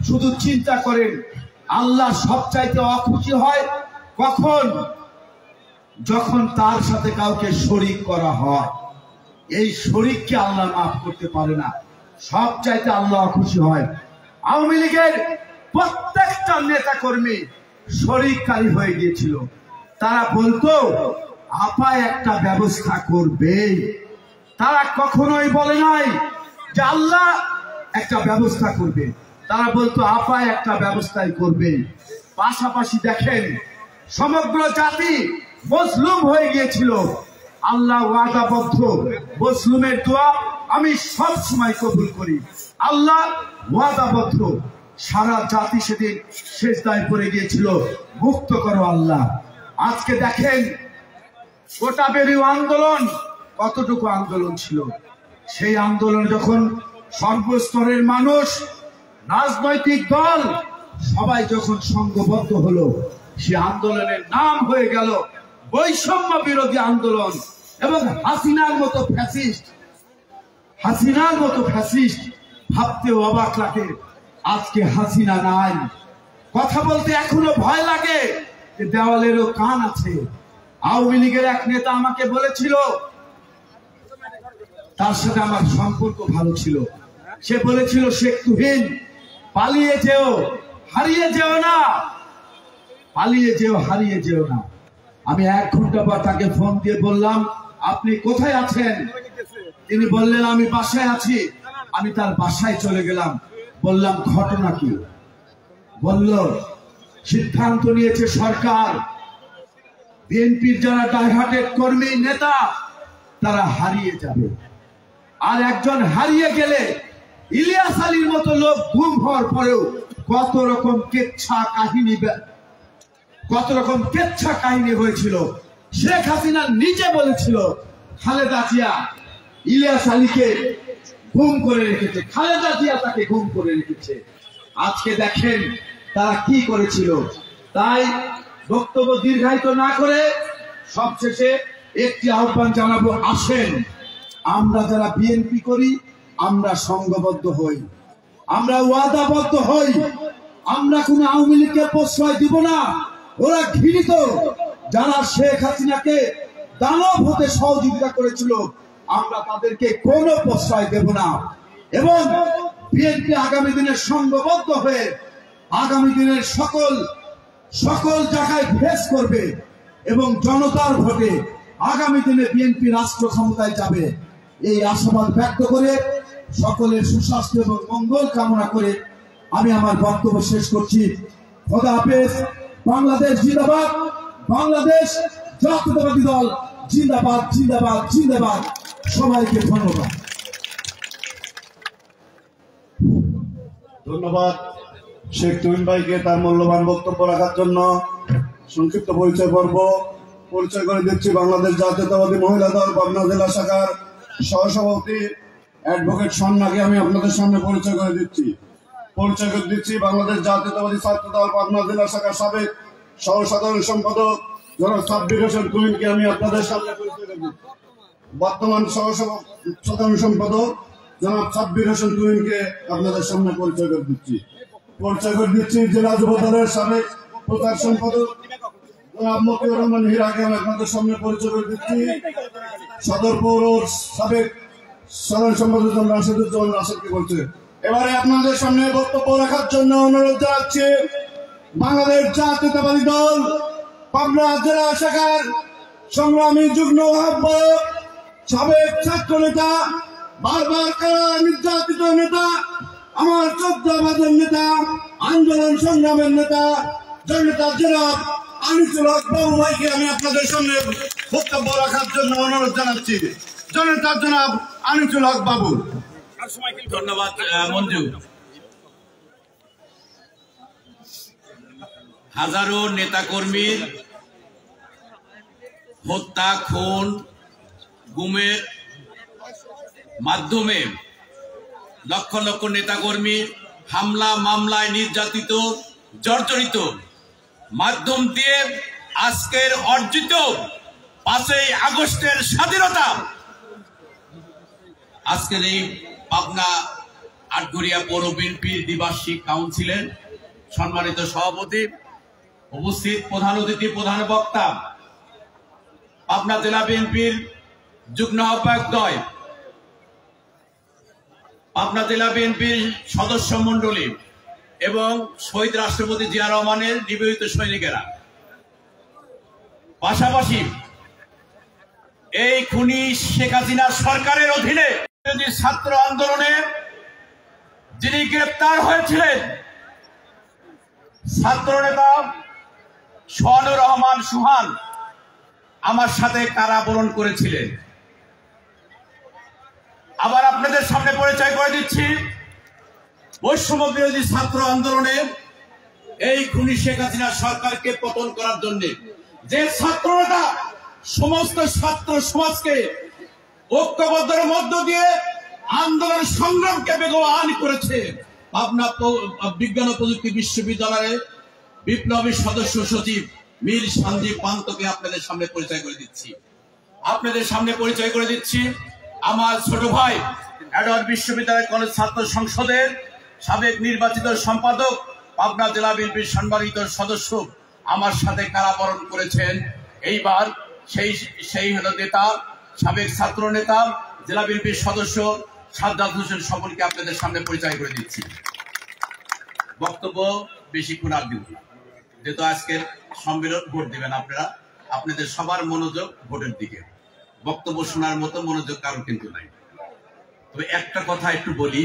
শুধু চিন্তা করেন, আল্লাহ সবচাইতে অখুশি হয় কখন? যখন তার সাথে কাউকে শরীক করা হয়। এই শরীককে আল্লাহ মাফ করতে পারে না, সবচাইতে আল্লাহ অখুশি হয়। আওয়ামী লীগের প্রত্যেকটা নেতা কর্মী শরীককারী হয়ে গিয়েছিল। তারা বলতো আপা একটা ব্যবস্থা করবে, তারা কখনোই বলে নাই যে আল্লাহ একটা ব্যবস্থা করবে, তারা বলতো আপা একটা ব্যবস্থাই করবে। পাশাপাশি দেখেন, সমগ্র জাতি মজলুম হয়ে গিয়েছিল। আল্লাহ ওয়াদাবদ্ধ, মজলুমের দোয়া আমি সব সময় কবুল করি। আল্লাহ ওয়াদাবদ্ধ, সারা জাতি সেদিন সেজদায় পড়ে গিয়েছিল, মুক্ত করো আল্লাহ। আজকে দেখেন, গোটা বেরিয়ে আন্দোলন কতটুকু আন্দোলন ছিল। সেই আন্দোলন যখন সর্বস্তরের মানুষ, রাজনৈতিক দল সবাই যখন সংঘবদ্ধ হলো, সে আন্দোলনের নাম হয়ে গেল বৈষম্য বিরোধী আন্দোলন। এবং হাসিনার মতো ফ্যাসিস্ট ভাবতেও অবাক লাগে, আজকে হাসিনা নাই। কথা বলতে এখনো ভয় লাগে যে দেওয়ালেরও কান আছে। আওয়ামী লীগের এক নেতা আমাকে বলেছিল, তার সাথে আমার সম্পর্ক ভালো ছিল, সে বলেছিল, শেখ তুহিন পালিয়ে যেও, হারিয়ে যেও না, পালিয়ে যেও, হারিয়ে যেও না। আমি 1 ঘন্টা পর তাকে ফোন দিয়ে বললাম, আপনি কোথায় আছেন? তিনি বললেন, আমি বাসায় আছি। আমি তার বাসায় চলে গেলাম, বললাম ঘটনা কি? বলল, সিদ্ধান্ত নিয়েছে সরকার, বিএনপির যারা ডাইহার্টেড কর্মী নেতা তারা হারিয়ে যাবে। আর একজন হারিয়ে গেলে ইলিয়াস আলীর মতো লোক গুম হওয়ার পরেও কত রকম কেচ্ছা কাহিনী হয়েছিল। শেখ হাসিনা নিজে বলেছিল খালেদা জিয়া ইলিয়াস আলীকে গুম করে রেখেছে, খালেদা জিয়া তাকে গুম করে রেখেছে। আজকে দেখেন তারা কি করেছিল। তাই বক্তব্য দীর্ঘায়িত না করে সবশেষে একটি আহ্বান জানাবো, আসেন আমরা যারা বিএনপি করি আমরা সংঘবদ্ধ হই, আমরা ওয়াদাবদ্ধ হই, আমরা কোন আওয়ামী লীগকে প্রশ্রয় দিব না। ওরা ঘৃণিত, যারা শেখ হাসিনাকে দানব হতে সহযোগিতা করেছিল আমরা তাদেরকে কোনো প্রশ্রয় দেব না। এবং বিএনপি আগামী দিনে সংঘবদ্ধ হয়ে আগামী দিনের সকল জায়গায় ফেস করবে এবং জনতার ভোটে আগামী দিনে বিএনপি রাষ্ট্র ক্ষমতায় যাবে, এই আশাবাদ ব্যক্ত করে সকলের সুস্বাস্থ্য এবং মঙ্গল কামনা করে আমি আমার বক্তব্য শেষ করছি। খোদা হাফেজ। বাংলাদেশ জিন্দাবাদ, বাংলাদেশ জাতীয়তাবাদী দল জিন্দাবাদ, জিন্দাবাদ, জিন্দাবাদ। সবাইকে ধন্যবাদ। ধন্যবাদ শেখ তুহিন ভাইকে তার মূল্যবান বক্তব্য রাখার জন্য। সংক্ষিপ্ত পরিচয় করে দিচ্ছি বাংলাদেশ জাতীয়তাবাদী মহিলা দল পাবনা জেলা শাখার সহসভাপতি অ্যাডভোকেট সন্নাকে আমি আপনাদের সামনে পরিচয় করে দিচ্ছি বাংলাদেশ জাতীয়তাবাদী ছাত্র দল পাবনা জেলা শাখার সাবেক সহ সাধারণ সম্পাদক জনাব সাব্বির হোসেন তুহিনকে আমি আপনাদের সামনে পরিচয় করে দিচ্ছি। বর্তমান সহ সাধারণ সম্পাদক জনাব সাব্বির হোসেন তুহিনকে আপনাদের সামনে পরিচয় করে দিচ্ছি জেলা যুব দলের সাবেক প্রচার সম্পাদক জনাব মতিউর রহমান হীরাকে আমি আপনাদের সামনে পরিচয় করে দিচ্ছি। সদর পৌর সাবেক সাধারণ সম্পাদক জনাব রাশেদুজ্জামান রাশেদকে বলছে। এবারে আপনাদের সামনে বক্তব্য রাখার জন্য অনুরোধ জানাচ্ছি বাংলাদেশ জাতীয়তাবাদী দল পাবনা জেলা শাখার সংগ্রামী যুগ্ম আহ্বায়ক সাবেক ছাত্র নেতা, বারবার কারা নির্যাতিত নেতা, আমার 14 বাদের নেতা, আন্দোলন সংগ্রামের নেতা জননেতা জনাব আনিসুল হক বাবু ভাইকে আমি আপনাদের সামনে বক্তব্য রাখার জন্য অনুরোধ জানাচ্ছি। জননেতা জনাব আনিসুল হক বাবু। ধন্যবাদ মঞ্জু। হাজারো নেতাকর্মীর হত্যা, খুন, গুমের মাধ্যমে লক্ষ লক্ষ নেতাকর্মী হামলা মামলায় নির্যাতিত জর্জরিত মাধ্যম দিয়ে আজকের অর্জিত 5ই আগস্টের স্বাধীনতা, আজকের এই পাবনা আটঘরিয়া পৌর বিএনপির দ্বিবার্ষিক কাউন্সিলের সম্মানিত সভাপতি, উপস্থিত প্রধান অতিথি, প্রধান বক্তা, পাবনা জেলা বিএনপির যুগ্ম আহ্বায়ক দ্বয়, পাবনা জেলা বিএনপির সদস্য মন্ডলী এবং শহীদ রাষ্ট্রপতি জিয়া রহমানের নিবেদিত সৈনিকেরা, পাশাপাশি এই খুনি শেখ হাসিনা সরকারের অধীনে ছাত্র আন্দোলনে যিনি গ্রেপ্তার হয়েছিলেন ছাত্র নেতা সোহানুর রহমান সুহান আমার সাথে কারাবরণ করেছিলেন। আবার আপনাদের সামনে পরিচয় করে দিচ্ছি বৈষম্য বিরোধী ছাত্র আন্দোলনে এই খুনি শেখ হাসিনা সরকারকে পতন করার জন্য যে ছাত্ররা সমস্ত ছাত্র সমাজকে ঐক্যবদ্ধের মধ্য দিয়ে আন্দোলন সংগ্রামকে বেগবান করেছে, পাবনা বিজ্ঞান ও প্রযুক্তি বিশ্ববিদ্যালয়ের বিপ্লবী সদস্য সচিব মীর সঞ্জীব পান্তকে আপনাদের সামনে পরিচয় করে দিচ্ছি। আমার ছোট ভাই এডওয়ার্ড বিশ্ববিদ্যালয় কলেজ ছাত্র সংসদের সাবেক নির্বাচিত সম্পাদক, পাবনা জেলা বিএনপির সম্মানিত সদস্য আমার সাথে কারাবরণ করেছেন। এইবার সেই হলো নেতা, সাবেক ছাত্র নেতা, জেলা বিএনপির সদস্য সাজ্জাদ হোসেন সকলকে আপনাদের সামনে পরিচয় করে দিচ্ছি। বক্তব্য বেশিক্ষণ আর দিব না, যেহেতু আজকের সম্মেলন ভোট দিবেন আপনারা, আপনাদের সবার মনোযোগ ভোটের দিকে, বক্তব্য শোনার মতো মনোযোগ কারণ কিন্তু নাই। তবে একটা কথা একটু বলি,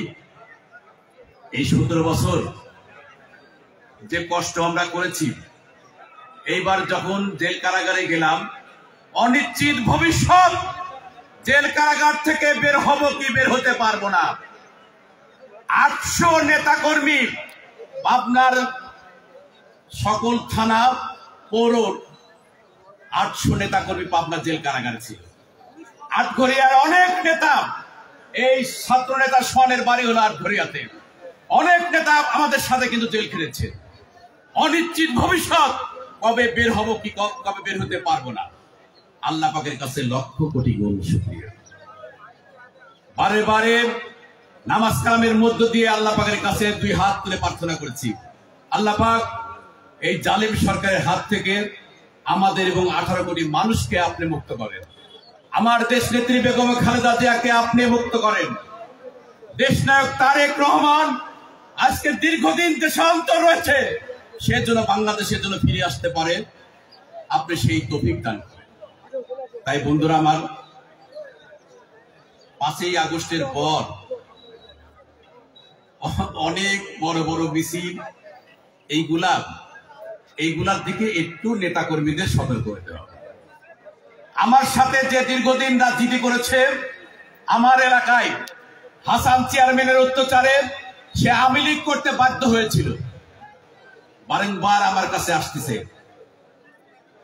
এই 17 বছর যে কষ্ট আমরা করেছি, এইবার যখন জেল কারাগারে গেলাম, অনিশ্চিত ভবিষ্যৎ জেল কারাগার থেকে বের হব কি বের হতে পারবো না। 800 নেতাকর্মী পাবনার সকল থানা পৌর 800 নেতাকর্মী পাবনা জেল কারাগারে ছিল। আটঘরিয়ার অনেক নেতা, এই ছাত্র নেতা সোহানের বাড়ি হলো আটঘরিয়াতে, অনেক নেতা আমাদের সাথে কিন্তু জেল খেটেছে। অনিশ্চিত ভবিষ্যৎ, কবে বের হব কি কবে বের হতে পারবো না। আল্লাহ পাকের কাছে লক্ষ কোটি গুণ শুকরিয়া। বারে বারে নামাজ কালামের মধ্য দিয়ে আল্লাহ পাকের কাছে 2 হাত তুলে প্রার্থনা করেছি, আল্লাহ পাক এই জালিম সরকারের হাত থেকে আমাদের এবং 18 কোটি মানুষকে আপনি মুক্ত করেন। আমার দেশ নেত্রী বেগম খালেদা জিয়াকে আপনি মুক্ত করেন। দেশ নায়ক তারেক রহমান আজকে দীর্ঘদিন দেশান্তর রয়েছে, সেজন্য বাংলাদেশের জন্য ফিরে আসতে পারে, আপনি সেই তৌফিক দান করেন। তাই বন্ধুরা আমার, 5ই আগস্টের পর অনেক বড় বড় মিছিল, এইগুলার দিকে একটু নেতা কর্মীদের সতর্ক হতে হবে। আমার সাথে যে দীর্ঘদিন রাজনীতি করেছে, আমার এলাকায় হাসান চেয়ারম্যানের অত্যাচারে সে আওয়ামী লীগ করতে বাধ্য হয়েছিল, বারংবার আমার কাছে আসতেছে,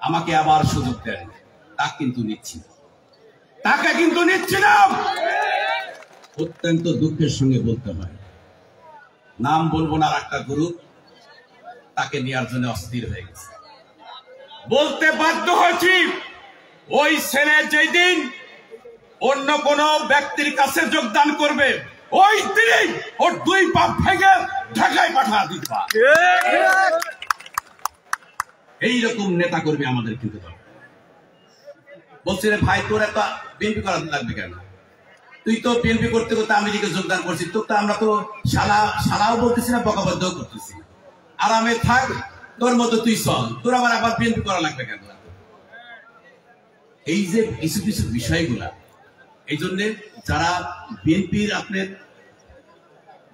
আমাকে আবার সুযোগ দেন, তাকে কিন্তু নিচ্ছি না। অত্যন্ত দুঃখের সঙ্গে বলতে হয়, নাম বলবো না, একটা গ্রুপ তাকে নেওয়ার জন্য অস্থির হয়ে গেছে। বলতে বাধ্য হয়েছি, ওই ছেলে যেই দিন অন্য কোন ব্যক্তির কাছে যোগদান করবে, ওই দিনই ওর 2 পা ভেঙে ঢাকায় পাঠা দিবা। এইরকম নেতা কর্মী আমাদের কিন্তু বলছে, রে ভাই তোর একটা বিএনপি করাতে লাগবে কেন? তুই তো বিএনপি করতে করতে আমেরিকা যোগদান করছিস, তোর তো আমরা তো শালাও বলতেছি না, বকাবদ্ধও করতেছি, আরামে থাক, তোর মতো তুই চল, তোর আবার বিএনপি করা লাগবে কেন? এই যে কিছু কিছু বিষয়গুলা, এই জন্য যারা বিএনপির আপনার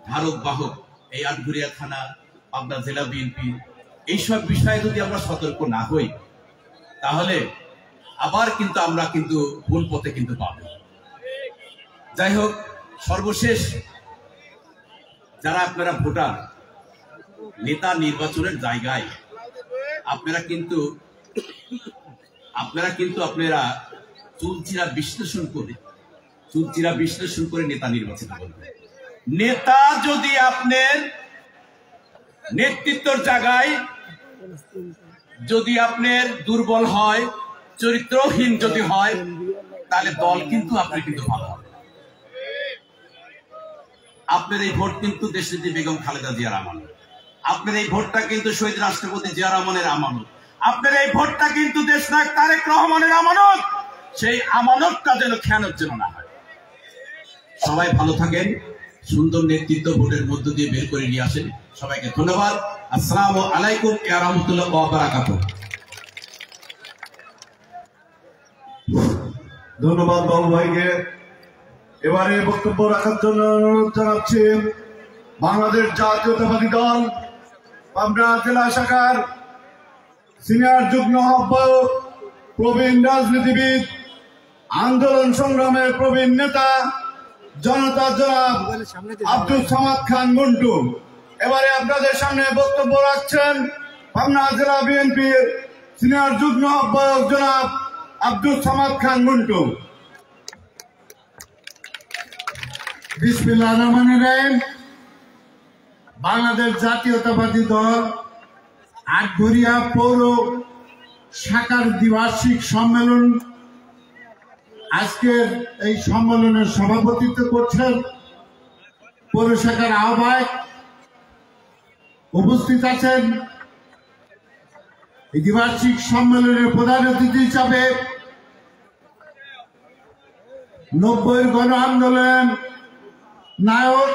ধারক বাহক, এই আটঘরিয়া থানা, পাবনা জেলা বিএনপি, এইসব বিষয়ে যদি আমরা সতর্ক না হই, তাহলে আবার কিন্তু আমরা কিন্তু ভুল পথে কিন্তু পাব। যাই হোক, সর্বশেষ যারা আপনারা ভোটার, নেতা নির্বাচনের জায়গায় আপনারা কিন্তু চুলচিরা বিশ্লেষণ করে নেতা নির্বাচিত করবেন। নেতা যদি আপনার নেতৃত্বের জায়গায় যদি আপনার দুর্বল হয়, চরিত্রহীন যদি হয়, তাহলে দল কিন্তু আপনি কিন্তু ভালো হবে। আপনার এই ভোট কিন্তু দেশনেত্রী বেগম খালেদা জিয়ার আমানত, আপনার এই ভোটটা কিন্তু শহীদ রাষ্ট্রপতি জিয়া রহমানের আমানত, আপনার এই ভোটটা কিন্তু দেশনায়ক তারেক রহমানের আমানত। সেই আমানতটা যেন খেয়ানত যেন না হয়। সবাই ভালো থাকেন, সুন্দর নেতৃত্ব ভোটের মধ্য দিয়ে বের করে নিয়ে আসেন। সবাইকে ধন্যবাদ। আসসালামু আলাইকুম ওয়া রাহমাতুল্লাহি ওয়া বারাকাতুহু। ধন্যবাদ বাবু ভাইকে। এবারে বক্তব্য রাখার জন্য অনুরোধ জানাচ্ছি বাংলাদেশ জাতীয়তাবাদী দল পাবনা জেলা শাখার সিনিয়র যুগ্ম আহ্বায়ক, প্রবীণ রাজনীতিবিদ, আন্দোলন সংগ্রামের প্রবীণ নেতা জনতা জনাব আব্দুল সামাদ খান মন্টু। এবারে আপনাদের সামনে বক্তব্য রাখছেন পাবনা জেলা বিএনপির সিনিয়র যুগ্ম আহ্বায়ক জনাব আব্দুল সামাদ খান মন্টু। বিসমিল্লাহির রহমানির রহিম। বাংলাদেশ জাতীয়তাবাদী দল আটঘরিয়া পৌর শাখার দ্বিবার্ষিক সম্মেলন, আজকের এই সম্মেলনের সভাপতিত্ব করছেন পৌর শাখার আহ্বায়ক। উপস্থিত আছেন এই দ্বিবার্ষিক সম্মেলনের প্রধান অতিথি হিসাবে 90-এর গণ আন্দোলন নায়ক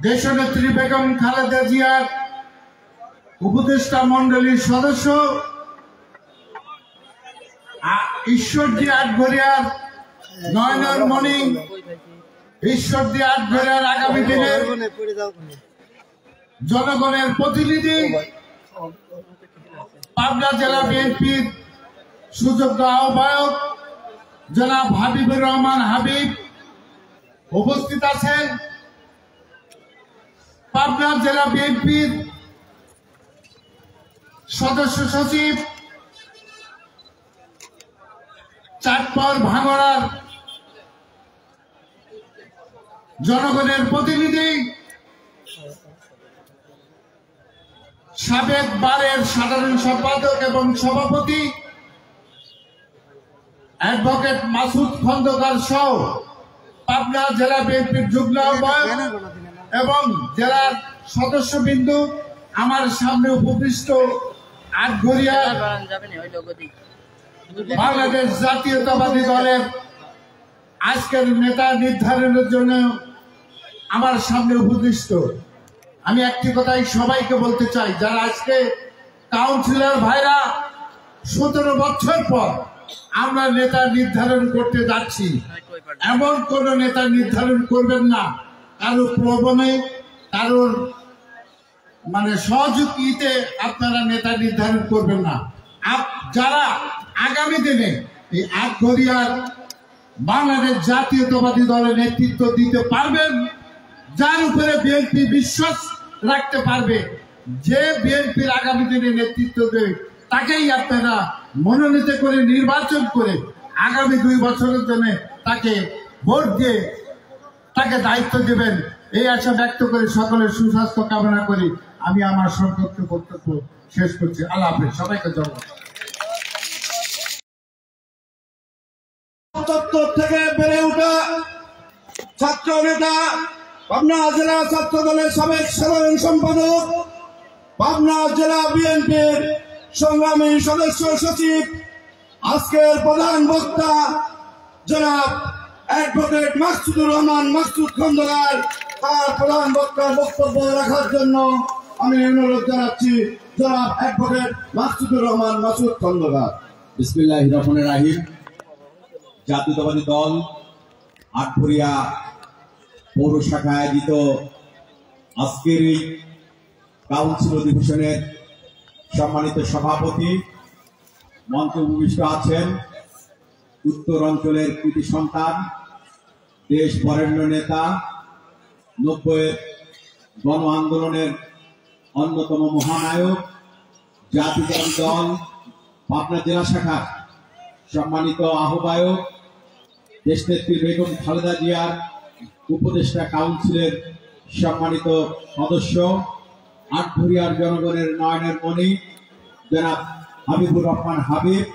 দেশনেত্রী বেগম খালেদা জিয়ার উপদেষ্টা মন্ডলীর সদস্য, ঈশ্বরদী আটঘরিয়ার নয়নার মণি, ঈশ্বরদী আটঘরিয়ার আগামী দিনের জনগণের প্রতিনিধি, পাবনা জেলা বিএনপির সুযোগ্য আহ্বায়ক জনাব হাবিবুর রহমান হাবিব উপস্থিত আছেন, পাবনা জেলা বিএনপির সদস্য সচিব, চাটপর ভাঙড়ার জনগণের প্রতিনিধি, সাবেক বারের সাধারণ সম্পাদক এবং সভাপতি অ্যাডভোকেট মাসুদ খন্দকার সহ পাবনা জেলা বিএনপির যুগ্ম আহ্বায়ক এবং জেলার সদস্যবৃন্দ, আমার সামনে উপবিষ্ট আটঘরিয়া বাংলাদেশ জাতীয়তাবাদী দলের আজকের নেতা নির্ধারণের জন্য আমার সামনে উপবিষ্ট, আমি একটি কথাই সবাইকে বলতে চাই, যারা আজকে কাউন্সিলর ভাইরা 17 বছর পর আমরা নেতা নির্ধারণ করতে যাচ্ছি, এমন কোন নেতা নির্ধারণ করবেন না কারো প্রবণে, কারোর সহযোগিতে আপনারা নেতা নির্ধারণ করবেন না। যারা আগামী দিনে এই আটঘরিয়ার বাংলাদেশ জাতীয়তাবাদী দলের নেতৃত্ব দিতে পারবেন, যার উপরে বিএনপি বিশ্বাস রাখতে পারবে, যে বিএনপির আগামী দিনে নেতৃত্ব দেবে, তাকেই আপনারা মনোনীত করে নির্বাচন করে আগামী 2 বছরের জন্য তাকে ভোট দিয়ে তাকে দায়িত্ব দেবেন, এই আশা ব্যক্ত করে সকলের সুস্বাস্থ্য কামনা করি আমি আমার সংক্ষিপ্ত বক্তব্য শেষ করছি। আল্লাহ হাফেজ, সবাইকে ধন্যবাদ। থেকে বেড়ে ওঠা ছাত্র নেতা, পাবনা জেলা ছাত্র দলের সাবেক সাধারণ সম্পাদক, পাবনা জেলা বিএনপির সংগ্রামী সদস্য সচিব, আজকের প্রধান বক্তা জনাব অ্যাডভোকেট মাকসুদুর রহমান মাকসুদ খন্দকার, তার প্রধান বক্তার বক্তব্য রাখার জন্য আমি অনুরোধ জানাচ্ছি জনাব অ্যাডভোকেট মাকসুদুর রহমান মাসুদ খন্দকার। বিসমিল্লাহির রহমানির রহিম। জাতীয়তাবাদী দল আটঘরিয়া পৌর শাখা আয়োজিত আজকের এই কাউন্সিল অধিবেশনের সম্মানিত সভাপতি, মঞ্চে উপবিষ্ট আছেন উত্তর অঞ্চলের কৃতি সন্তান, দেশ বরেণ্য নেতা, 90-এর গণ আন্দোলনের অন্যতম মহানায়ক, জাতীয়তাবাদী দল পাবনা জেলা শাখার সম্মানিত আহ্বায়ক, দেশনেত্রী বেগম খালেদা জিয়ার উপদেষ্টা কাউন্সিলের সম্মানিত সদস্য, আটঘরিয়ার জনগণের নয়নের মণি জনাব হাবিবুর রহমান হাবিব,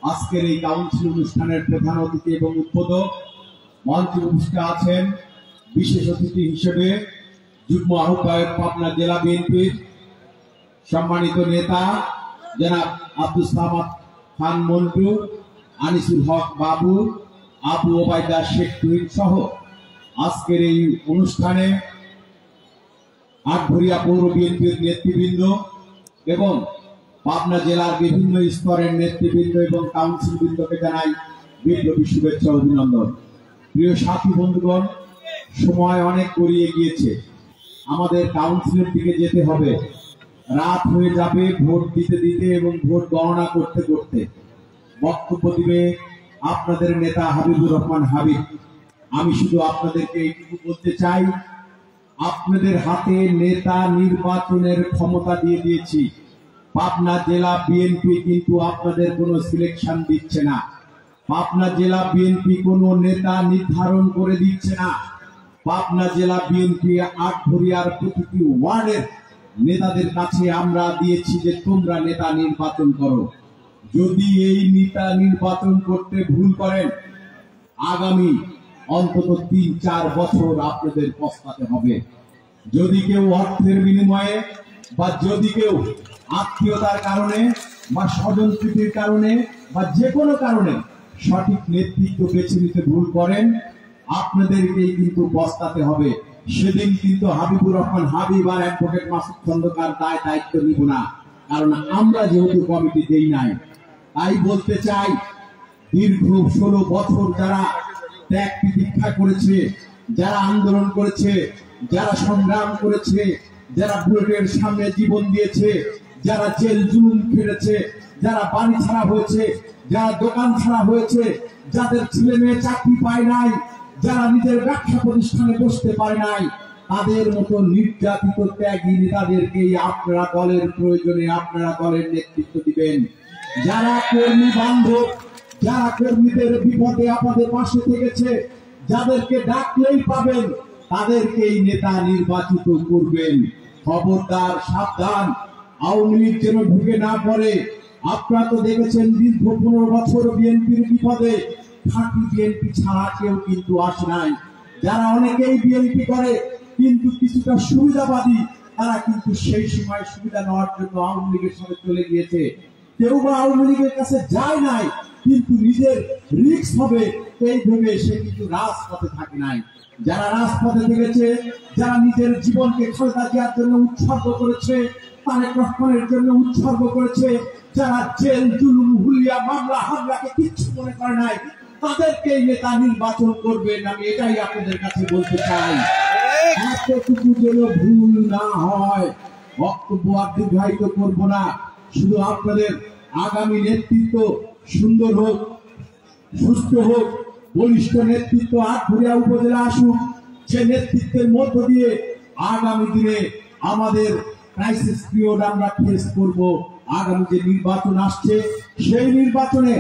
আজকের এই কাউন্সিল অনুষ্ঠানের প্রধান অতিথি এবং উদ্বোধক, মঞ্চে উপস্থিত আছেন বিশেষ অতিথি হিসেবে যুগ্ম আহ্বায়ক পাবনা জেলা বিএনপির সম্মানিত নেতা জনাব আব্দুল সামাদ খান মন্টু, আনিসুল হক বাবু, আবু ওবায়দা শেখ তুহিন সহ আজকের এই অনুষ্ঠানে আটঘরিয়া পৌর বিএনপির নেতৃবৃন্দ এবং পাবনা জেলার বিভিন্ন স্তরের নেতৃবৃন্দ এবং কাউন্সিল বৃন্দকে জানাই বিপ্লবী শুভেচ্ছা অভিনন্দন। প্রিয় সাথী বন্ধুগণ, সময় অনেক গড়িয়ে গিয়েছে, আমাদের কাউন্সিলের দিকে যেতে হবে, রাত হয়ে যাবে ভোট দিতে দিতে এবং ভোট গণনা করতে করতে। বক্তব্য দিবে আপনাদের নেতা হাবিবুর রহমান হাবিব। আমি শুধু আপনাদেরকে এইটুকু বলতে চাই, আপনাদের হাতে নেতা নির্বাচনের ক্ষমতা দিয়ে দিয়েছি। পাবনা জেলা বিএনপি কিন্তু আপনাদের কোনো সিলেকশন দিচ্ছে না, পাবনা জেলা বিএনপি কোনো নেতা নির্ধারণ করে দিচ্ছে না। পাবনা জেলা বিএনপি আটঘরিয়ার প্রতিটি ওয়ার্ডের নেতাদের কাছে আমরা দিয়েছি যে তোমরা নেতা নির্বাচন করো। যদি এই নেতা নির্বাচন করতে ভুল করেন, আগামী অন্তত 3-4 বছর আপনাদের পস্তাতে হবে। যদি কেউ অর্থের বিনিময়ে বা যদি কেউ আত্মীয়তার কারণে বা স্বজনপ্রীতির কারণে বা যে কোনো কারণে সঠিক নেতৃত্ব বেছে নিতে ভুল করেন, আপনাদেরকেই কিন্তু পস্তাতে হবে। সেদিন কিন্তু হাবিবুর রহমান হাবিব আর অ্যাডভোকেট মাসুদ খন্দকার দায়িত্ব নিব না, কারণ আমরা যেহেতু কমিটি দেই নাই। তাই বলতে চাই, দীর্ঘ 16 বছর যারা ত্যাগ প্রতীক্ষা করেছে, যারা আন্দোলন করেছে, যারা সংগ্রাম করেছে, যারা বুলেটের সামনে জীবন দিয়েছে, যারা জেল জুলুম খেটেছে, যারা বাড়ি ছাড়া হয়েছে, যারা দোকান ছাড়া হয়েছে, যাদের ছেলে মেয়ে চাকরি পায় নাই, যারা নিজের ব্যবসা প্রতিষ্ঠানে বসতে পারে নাই, তাদের মতো নির্যাতিত ত্যাগী নেতাদেরকে আপনারা দলের প্রয়োজনে আপনারা দলের নেতৃত্ব দিবেন। যারা কর্মী বান্ধব, যারা কর্মীদের বিপদে আপদে পাশে থেকেছে, যাদেরকে ডাকলেই পাবেন, তাদেরকে এই নেতা নির্বাচিত করবেন। খবরদার, সাবধান, আওয়ামী লীগ যেন ঢুকে না পড়ে। আপনারা তো দেখেছেন দীর্ঘ 15 বছর বিএনপির বিপদে খাঁটি বিএনপি ছাড়া কেউ কিন্তু আসে নাই। যারা অনেকেই বিএনপি করে কিন্তু কিছুটা সুবিধাবাদী, তারা কিন্তু সেই সময় সুবিধা নেওয়ার জন্য আওয়ামী লীগের সাথে চলে গিয়েছে। কেউ বা আওয়ামী লীগের কাছে যায় নাই, কিন্তু নিজের রিস্ক হবে এই ভেবে সে কিন্তু রাজপথে থাকে নাই। যারা রাজপথে থেকেছে, যারা নিজের জীবনকে খালেদা জিয়ার জন্য উৎসর্গ করেছে, তারেক রহমানের জন্য উৎসর্গ করেছে, যারা জেল জুলুম হুলিয়া মামলা হামলাকে কিচ্ছু মনে করে নাই, তাদেরকে নেতা নির্বাচন করবেন। আমি এটাই আপনাদের কাছে বলতে চাই। এতটুকু যেন ভুল না হয়। বক্তব্য আর দীর্ঘায়িত করবো না। শুধু আপনাদের আগামী নেতৃত্ব সুন্দর হোক, সুস্থ হোক, বলিষ্ঠ নেতৃত্ব আটঘরিয়া উপজেলা আসুক। সে নেতৃত্বের মধ্য দিয়ে আগামী দিনে আমাদের ক্রাইসিস পিরিয়ড আমরা ফেস করব। আগামী যে নির্বাচন আসছে, সেই নির্বাচনে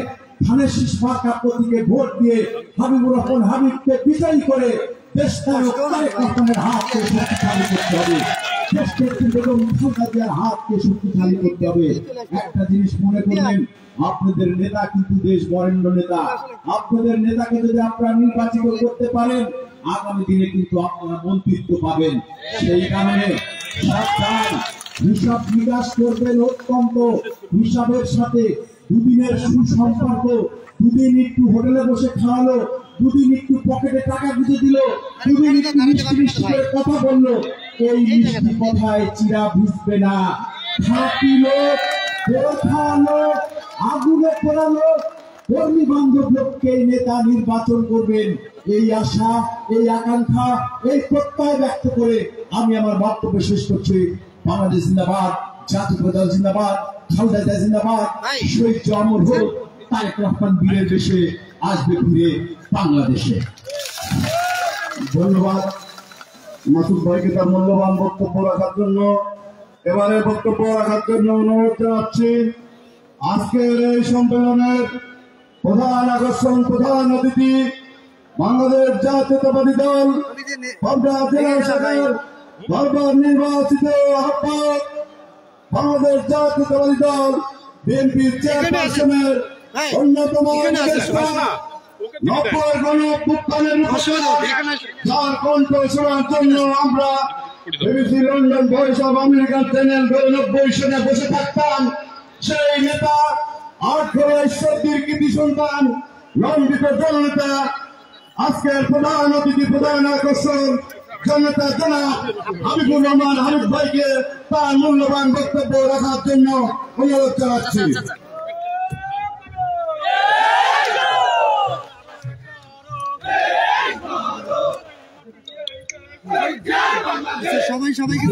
ধানের শীষ মার্কা প্রতীকে ভোট দিয়ে হাবিবুর রহমান হাবিবকে বিজয়ী করে দেশনায়ক তারেক রহমানের হাতকে শক্তিশালী করতে হবে। হাতকে শক্তিশালী করতে হবে। একটা জিনিস মনে করবেন, আপনাদের নেতা কিন্তু দেশ বরেণ্য নেতা। আপনাদের নেতাকে যদি আপনারা নির্বাচিত করতে পারেন, আগামী দিনে কিন্তু আপনারা মন্ত্রিত্ব পাবেন। সেই কারণে সরকার হিসাব নিকাশ করবেন অত্যন্ত হিসাবের সাথে। দুদিনের সুসম্পর্ক, দুদিন একটু হোটেলে বসে খাওয়ালো, দুদিন একটু পকেটে টাকা গুঁজে দিল, দুদিন একটু মিষ্টি মিষ্টি করে কথা বললো, এই মিষ্টি কথায় চিরা ভিজবে না। খাঁটি লোক, লোক, আগুনে পোড়া লোক, কর্মী বান্ধব লোককে নেতা নির্বাচন করবেন। এই আশা, এই আকাঙ্ক্ষা, এই প্রত্যয় ব্যক্ত করে আমি আমার বক্তব্য শেষ করছি। বাংলাদেশ জিন্দাবাদ, জাতীয় দল জিন্দাবাদ, খালেদা জিয়া জিন্দাবাদ, শহীদ অমর হোক, তারেক রহমান বীরের দেশে আসবে ফিরে বাংলাদেশে। ধন্যবাদ মাসুদ ভাইকে তার মূল্যবান বক্তব্য রাখার জন্য। এবারে বক্তব্য রাখার জন্য অনুরোধ জানাচ্ছি আজকের এই সম্মেলনের প্রধান আকর্ষণ, প্রধান অতিথি, বাংলাদেশ জাতীয়তাবাদী দল পাবনা জেলা শাখার বারবার নির্বাচিত আহ্বায়ক, বাংলাদেশ জাতীয়তাবাদী দল বিএনপির চেয়ারপারসনের অন্যতম নব্বই গণঅভ্যুত্থানের যার কণ্ঠ শোনার জন্য আমরা BBC London voice of American channel 90 সনে বসে থাকতাম। সেই নেতা আটঘরিয়া ঈশ্বরদীর কৃতি সন্তান, লন্ডিত জননেতা, আজকের প্রধান অতিথি, প্রধান আকর্ষণ জননেতা জনাব হাবিবুর রহমান হাবিব ভাইকে তার মূল্যবান বক্তব্য রাখার জন্য অনুরোধ জানাচ্ছি। সবাই সবাইকে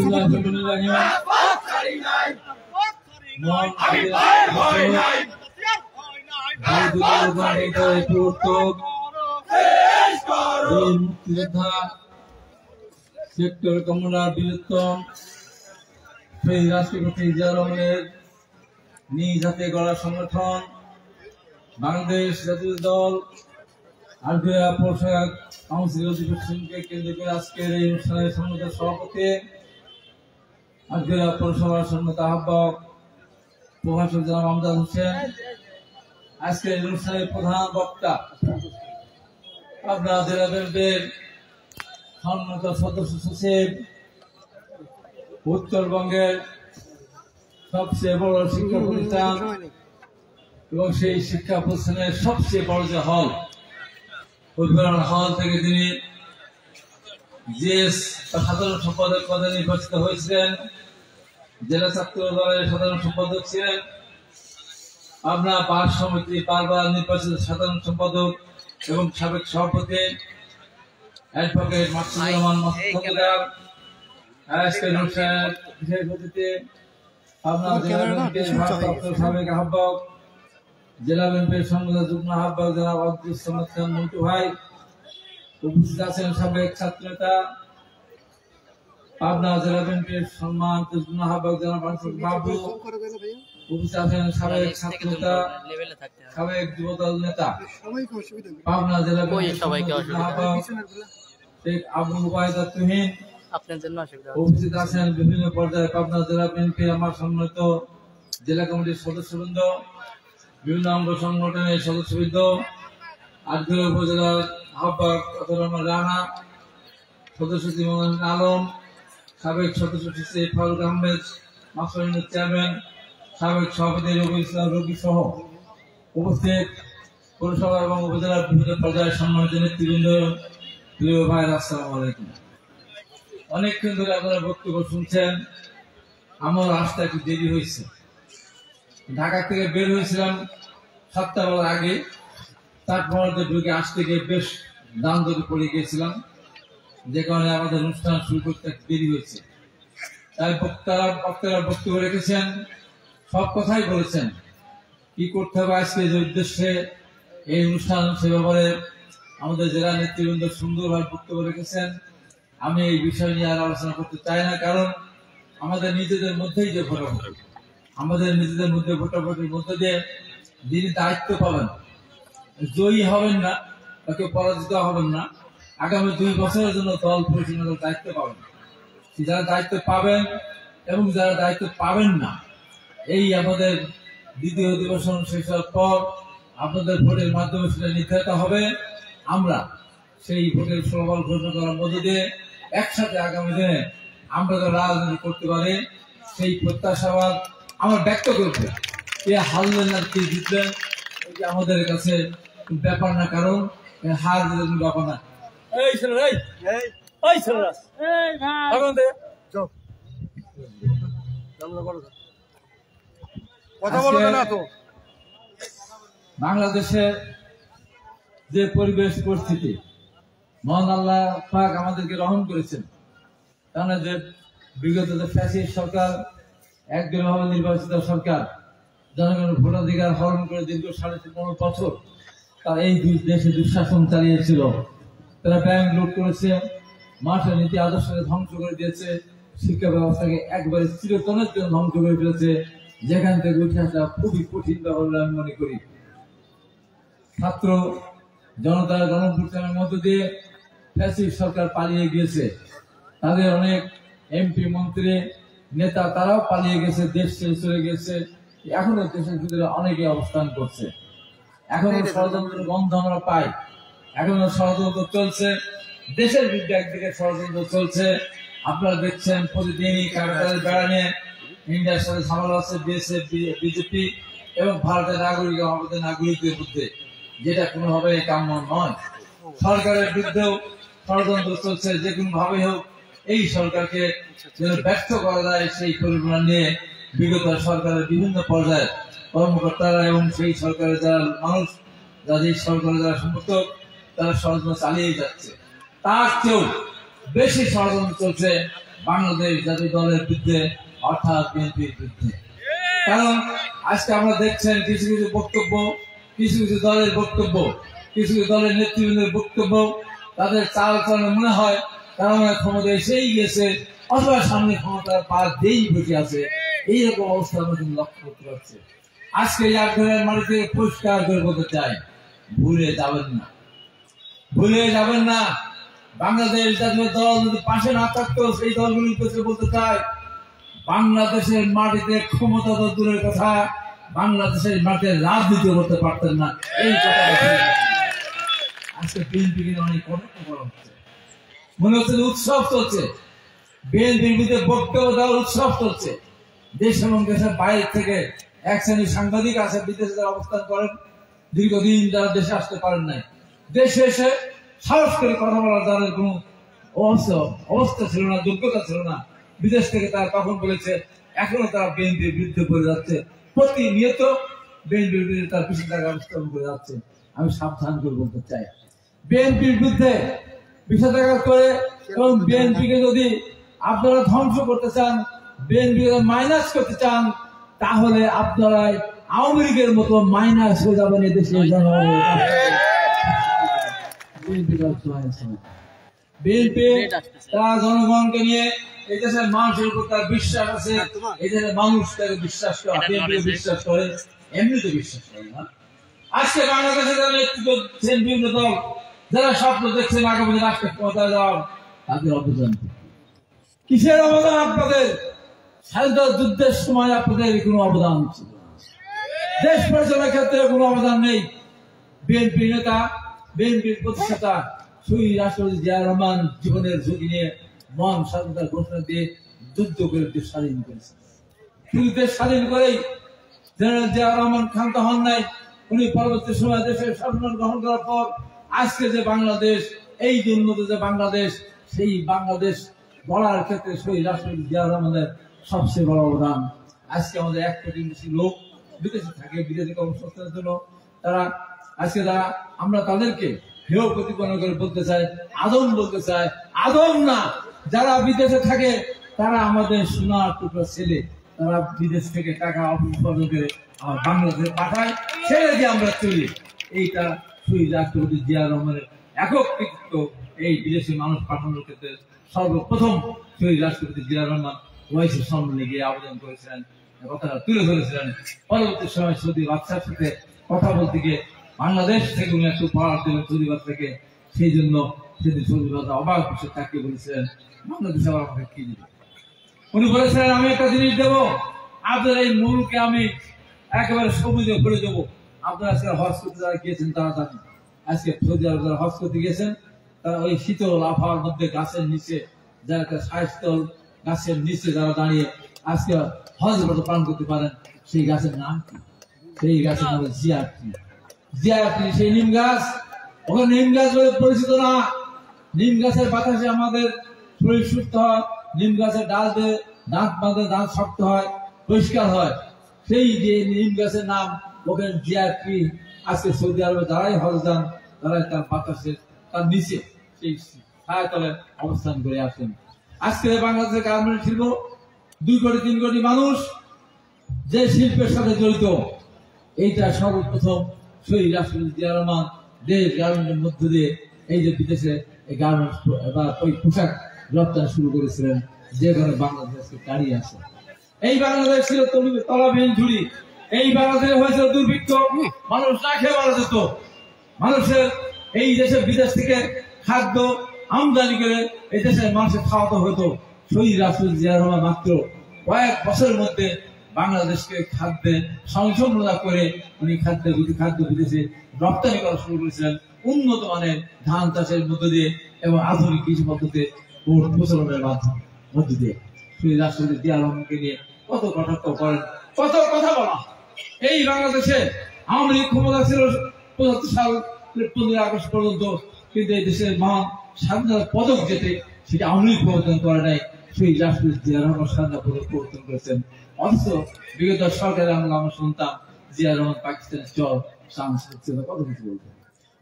সেক্টর কমলার বীরত্তম সেই রাষ্ট্রপতি জিয়া রহমানের নিজ হাতে গড়া সংগঠন বাংলাদেশ জাতীয় দল আটঘরিয়া পৌরসভা কাউন্সিল অধিবেশনকে কেন্দ্র করে আজকের এই অনুষ্ঠানের সম্মানিত সভাপতি, আটঘরিয়া পৌরসভার সম্মানিত আহ্বায়ক প্রভাষক জনাব আমজাদ হোসেন, আজকের অনুষ্ঠানের প্রধান বক্তা পাবনা জেলা বিএনপির সম্মানিত সদস্য সচিব, উত্তরবঙ্গের সবচেয়ে বড় শিক্ষা প্রতিষ্ঠান এবং সেই শিক্ষা প্রতিষ্ঠানের সবচেয়ে বড় যে হল, উদ্বোধন হল থেকে তিনি জিএস সাধারণ সম্পাদক পদে নির্বাচিত হয়েছিলেন, জেলা ছাত্র দলের সাধারণ সম্পাদক ছিলেন, পাবনা বার সমিতি বারবার নির্বাচিত সাধারণ সম্পাদক এবং সাবেক সভাপতি অ্যাডভোকেট মাসুদুর রহমান মহোদয়, আজকের অনুষ্ঠানের বিশেষ অতিথি পাবনা জেলা বিএনপির ভারপ্রাপ্ত সাবেক আহ্বায়ক জেলা বিএনপির সংসদের যুগ্ম আহ্বায়ক জনাব আব্দুল সামাদ খান মন্টু ভাই, উপস্থিত আছেন সাবেক ছাত্রনেতা পাবনা জেলা বিএনপির সম্মানিত যুগ্ম আহ্বায়ক জনাব আনসার বাবু, উপস্থিত আছেন সাবেক ছাত্রনেতা সাবেক যুবদল নেতা পাবনা জেলা বিএনপির আহ্বায়ক শেখ আবু ওবায়দা তুহিন, উপস্থিত আছেন বিভিন্ন পর্যায়ে পাবনা জেলা বিএনপির আমার সম্মানিত জেলা কমিটির সদস্যবৃন্দ, বিভিন্ন অঙ্গ সংগঠনের সদস্যবৃন্দ, আটঘর উপজেলার আহ্বায়ক রানা, সদস্য আলম, সাবেক সদস্য সচিব ফারুক আহমেদ, মাস্টার চেয়ারম্যান, সাবেক সভাপতি রবি ইসলাম রবি সহ উপস্থিত পৌরসভা এবং উপজেলার বিভিন্ন পর্যায়ের সম্মানিত নেতৃবৃন্দ, প্রিয় ভাই, আসসালামু আলাইকুম। অনেকক্ষণ ধরে আপনারা বক্তব্য শুনছেন। আমার আসতে একটু দেরি হয়েছে। ঢাকা থেকে বের হয়েছিলাম 7টা বেলার আগে, তারপর ঢুকে আসতে গিয়ে বেশ দাম ধরে পড়ে গিয়েছিলাম, যে কারণে আমাদের অনুষ্ঠান শুরু করতে দেরি হয়েছে। তাই বক্তারা বক্তব্য রেখেছেন, সব কথাই বলেছেন, কি করতে হবে আজকে যে উদ্দেশ্যে এই অনুষ্ঠান সে ব্যাপারে আমাদের জেলা নেতৃবৃন্দ সুন্দরভাবে বক্তব্য রেখেছেন। আমি এই বিষয় নিয়ে আর আলোচনা করতে চাই না, কারণ আমাদের নিজেদের মধ্যেই যে ভোটাভুটি, আমাদের নিজেদের মধ্যে ভোটাভুটির মধ্যে দিয়ে যিনি দায়িত্ব পাবেন, জয়ী হবেন না, তাকে পরাজিত হবেন না, আগামী 2 বছরের জন্য দল পরিচালনার দায়িত্ব পাবেন। যারা দায়িত্ব পাবেন এবং যারা দায়িত্ব পাবেন না, এই আমাদের দ্বিতীয় অধিবেশন শেষ হওয়ার পর আপনাদের ভোটের মাধ্যমে সেটা নির্ধারিত হবে। আমরা সেই ভোটের ফলাফল ঘোষণা করার মধ্য দিয়ে একসাথে আগামী দিনে আমরা তো রাজনীতি করতে পারি, সেই প্রত্যাশাবাদ আমরা ব্যক্ত করব। কে হারলেন আর কে জিতলেন আমাদের কাছে ব্যাপার না, কারণ হার জিতের ব্যাপার না। বাংলাদেশের যে পরিবেশ পরিস্থিতি, মহান আল্লাহ পাক আমাদেরকে রহম করেছেন, কারণ যে বিগত যে ফ্যাসিস্ট সরকার, একদমভাবে নির্বাচিত সরকার জনগণের ভোটাধিকার হরণ করে দীর্ঘ 15.5 বছর তারা এই দেশে দুঃশাসন চালিয়েছিল। তারা ব্যাংক লুট করেছে, মাঠের নীতি আদর্শকে ধ্বংস করে দিয়েছে, শিক্ষা ব্যবস্থাকে একবারে চিরতনের জন্য ধ্বংস করে ফেলেছে, যেখান থেকে উঠে আসা খুবই কঠিন ব্যাপার বলে আমি মনে করি। ছাত্র জনতার গণঅভ্যুত্থানের মধ্য দিয়ে ফ্যাসিস্ট সরকার পালিয়ে গিয়েছে, তাদের অনেক এমপি মন্ত্রী নেতা তারাও পালিয়ে গেছে, দেশ ছেড়ে চলে গেছে। এখনো দেশের ভিতরে অনেকে অবস্থান করছে, এখনো ষড়যন্ত্রের গন্ধ আমরা পাই, এখনো ষড়যন্ত্র চলছে, দেশের বিরুদ্ধে একদিকে ষড়যন্ত্র চলছে। আপনারা দেখছেন প্রতিদিনই কারখানার বেড়া নিয়ে ইন্ডিয়ার সাথে ঝামেলা আছে বিএসএফ বিজেপি এবং ভারতের নাগরিক আমাদের নাগরিকদের মধ্যে, যেটা কোনোভাবে কাম্য নয়। সরকারের বিরুদ্ধেও ষড়যন্ত্র চলছে, যে কোনো ভাবে হোক এই সরকারকে যেন ব্যর্থ করা যায় সেই পরিকল্পনা নিয়ে বিগত সরকারের বিভিন্ন পর্যায়ে কর্মকর্তারা এবং সেই সরকারের যারা মানুষ, যারা এই সরকারের যারা সমর্থক, তারা ষড়যন্ত্র চালিয়ে যাচ্ছে। তার চেয়েও বেশি ষড়যন্ত্র চলছে বাংলাদেশ জাতীয় দলের বিরুদ্ধে, অর্থাৎ বিএনপির বিরুদ্ধে। কারণ আজকে আমরা দেখছেন কিছু কিছু বক্তব্য, কিছু কিছু দলের বক্তব্য, কিছু কিছু দলের নেতৃবৃন্দের বক্তব্য, তাদের চাল চলনে মনে হয় তারা ক্ষমতা এসেই গেছে, অথবা সামনে ক্ষমতার পা দিয়েই বসে আছে। এইরকম অবস্থা আমরা কিন্তু লক্ষ্য করতে পারছি। আজকে এই আগ্রহের মাটিতে পরিষ্কার করে বলতে চাই, ভুলে যাবেন না, ভুলে যাবেন না। বাংলাদেশ জাতীয় দল যদি পাশে না থাকতো, সেই দলগুলির কাছে বলতে চাই, বাংলাদেশের মাটিতে ক্ষমতা তো দূরের কথা, বাংলাদেশের মাটিতে রাজনীতি করতে পারতেন না। এই কথা আজকে বিএনপিকে অনেক কটাক্ষ করা হচ্ছে, মনে হচ্ছে উৎসব চলছে, বিএনপির বিরুদ্ধে বক্তব্য দেওয়ার উৎসব চলছে। দেশ এবং দেশের বাইরে থেকে এক শ্রেণীর সাংবাদিক আছে, বিদেশে যারা অবস্থান করেন, দীর্ঘদিন যারা দেশে আসতে পারেন নাই, দেশে এসে সাহস করে কথা বলার যাদের কোনো অবস্থা ছিল না, যোগ্যতা ছিল না, বিদেশ থেকে তারা তখন বলেছে, এখনো তারা বিএনপির বিরুদ্ধে করে যাচ্ছে, প্রতিনিয়ত বিএনপির বিরুদ্ধে তার পিছনে টাকা অবস্থান করে যাচ্ছে। আমি সাবধান করে বলতে চাই, বিএনপির বিরুদ্ধে বিষেধাঘাত করে এবং বিএনপিকে যদি আপনারা ধ্বংস করতে চান, বিএনপিকে মাইনাস করতে চান, তাহলে আপনারা আওয়ামী লীগের মতো মাইনাস হয়ে যাবেন এদেশের জনগণের। বিএনপি তার জনগণকে নিয়ে এই দেশের মানুষের উপর তার বিশ্বাস আছে, এই দেশের মানুষ তাকে বিশ্বাস করে, বিএনপি বিশ্বাস করে, এমনিতে বিশ্বাস করে না। আজকে বাংলাদেশে যারা নেতৃত্ব দিচ্ছেন বিভিন্ন দল, যারা স্বপ্ন দেখছেন আগামী দিন রাষ্ট্রের ক্ষমতায় যাওয়ার, তাদের অবদান কিসের অবদান? আপনাদের স্বাধীনতা যুদ্ধের সময় আপনাদের কোনো অবদান ছিল, দেশ পরিচালনার ক্ষেত্রে কোনো অবদান নেই। বিএনপি নেতা, বিএনপির প্রতিষ্ঠাতা শহীদ রাষ্ট্রপতি জিয়া রহমান জীবনের ঝুঁকি নিয়ে মহান স্বাধীনতার ঘোষণা দিয়ে যুদ্ধ করে দেশ স্বাধীন করেছেন। শুধু দেশ স্বাধীন করেই জেনারেল জিয়া রহমান ক্ষান্ত হন নাই, উনি পরবর্তী সময় দেশের স্বাধীনতা গ্রহণ করার পর আজকে যে বাংলাদেশ, এই যে উন্নত যে বাংলাদেশ, সেই বাংলাদেশ গড়ার ক্ষেত্রে শহীদ রাষ্ট্রপতি জিয়া রহমানের সবচেয়ে বড় অবদান। আজকে আমাদের 1 কোটির বেশি লোক বিদেশে থাকে, বিদেশি কর্মসংস্থানের জন্য তারা আজকে আমরা তাদেরকে হেয় প্রতিপন্ন করে বলতে চাই, আদম বলতে চাই, আদম না, যারা বিদেশে থাকে তারা আমাদের সোনার টুকরো ছেলে, তারা বিদেশ থেকে টাকা উৎপাদন করে আমার বাংলাদেশে পাঠায়, ছেড়ে দিয়ে আমরা চলি। এইটা শহীদ রাষ্ট্রপতি জিয়া রহমানের একক কৃতিত্ব। এই বিদেশি মানুষ পাঠানোর ক্ষেত্রে সর্বপ্রথম শহীদ রাষ্ট্রপতি জিয়া রহমান ওয়াইসির সম্মেলনে গিয়ে আবেদন করেছিলেন, কথাটা তুলে ধরেছিলেন। পরবর্তী সময় সৌদি বাদশার সাথে কথা বলতে গিয়ে বাংলাদেশ থেকে উনি একটু পড়ার দিলেন সৌদি বাদশাকে, সেই জন্য সেদিন সৌদি বাদশা অবাক বিষয় তাকিয়ে বলেছিলেন, বাংলাদেশ আবার আমাকে কি দিবে? উনি বলেছিলেন, আমি একটা জিনিস দেবো, আপনার এই মূলকে আমি একেবারে সবুজে ভরে দেবো। আপনারা আজকে হজ করতে যারা গিয়েছেন তারা জানেন, আজকে সৌদি আরব যারা হজ করতে গিয়েছেন তারা ওই শীতল আবহাওয়ার মধ্যে গাছের নিচে, যারা একটা শীতল গাছের নিচে যারা দাঁড়িয়ে আজকে হজ ব্রত পালন করতে পারেন, সেই গাছের নাম কি? সেই গাছের নাম জিয়ারটি। জিয়ারটি সেই নিম গাছ, ওখানে নিম গাছ বলে পরিচিত না। নিম গাছের বাতাসে আমাদের শরীর সুস্থ হয়, নিম গাছের ডাল দিয়ে দাঁত বাঁধে দাঁত শক্ত হয়, পরিষ্কার হয়। সেই যে নিম গাছের নাম ওখানে জিয়ারটি। আজকে সৌদি আরবে যারাই হজ যান তারাই তার বাতাসে, তার নিচে সেই ছায়াতলে অবস্থান করে আসেন। আজকে বাংলাদেশের গার্মেন্ট শিল্প 2 কোটি 3 কোটি মানুষ যে শিল্পের সাথে জড়িত, এইটা সর্বপ্রথম শহীদ রাষ্ট্রপতি জিয়া রহমান দেশ গার্মেন্টের মধ্য দিয়ে এই যে বিদেশে এই গার্মেন্টস বা ওই পোশাক রপ্তানি শুরু করেছিলেন, যেখানে বাংলাদেশকে দাঁড়িয়ে আছে। এই বাংলাদেশ ছিল তলাবিহীন ঝুড়ি, এই বাংলাদেশে হয়েছিল দুর্ভিক্ষ, মানুষ না খেয়ে মারা যেত। মানুষের এই দেশে বিদেশ থেকে খাদ্য আমদানি করে এই দেশের মানুষের খাওয়াতে হতো। শহীদ রাষ্ট্রপতি জিয়া রহমান মাত্র কয়েক বছরের মধ্যে বাংলাদেশকে খাদ্যে সংশোধনতা করে উনি খাদ্য বিদেশে রপ্তানি করা শুরু করেছিলেন, উন্নত মানের ধান চাষের মধ্য দিয়ে এবং আধুনিক কৃষি পদ্ধতিতে প্রচলনের মধ্য দিয়ে। শহীদ রাষ্ট্রপতি জিয়া রহমানকে নিয়ে কত কটাক্ষ করেন, কত কথা বলা। এই বাংলাদেশে আওয়ামী লীগ ক্ষমতা ছিল 75 সাল 15 আগস্ট পর্যন্ত, কিন্তু এই দেশের মহান স্বাধীনতা পদক যেতে সেটা আওয়ামী লীগ প্রবর্তন করে নাই, শহীদ রাষ্ট্রপতি জিয়া রহমান স্বাধীনতা পদক প্রবর্তন করেছেন। অথচ বিগত সরকারের আমরা শুনতাম জিয়া রহমান পাকিস্তানের চল সাংস্কৃতিক কত কিছু বলতেন।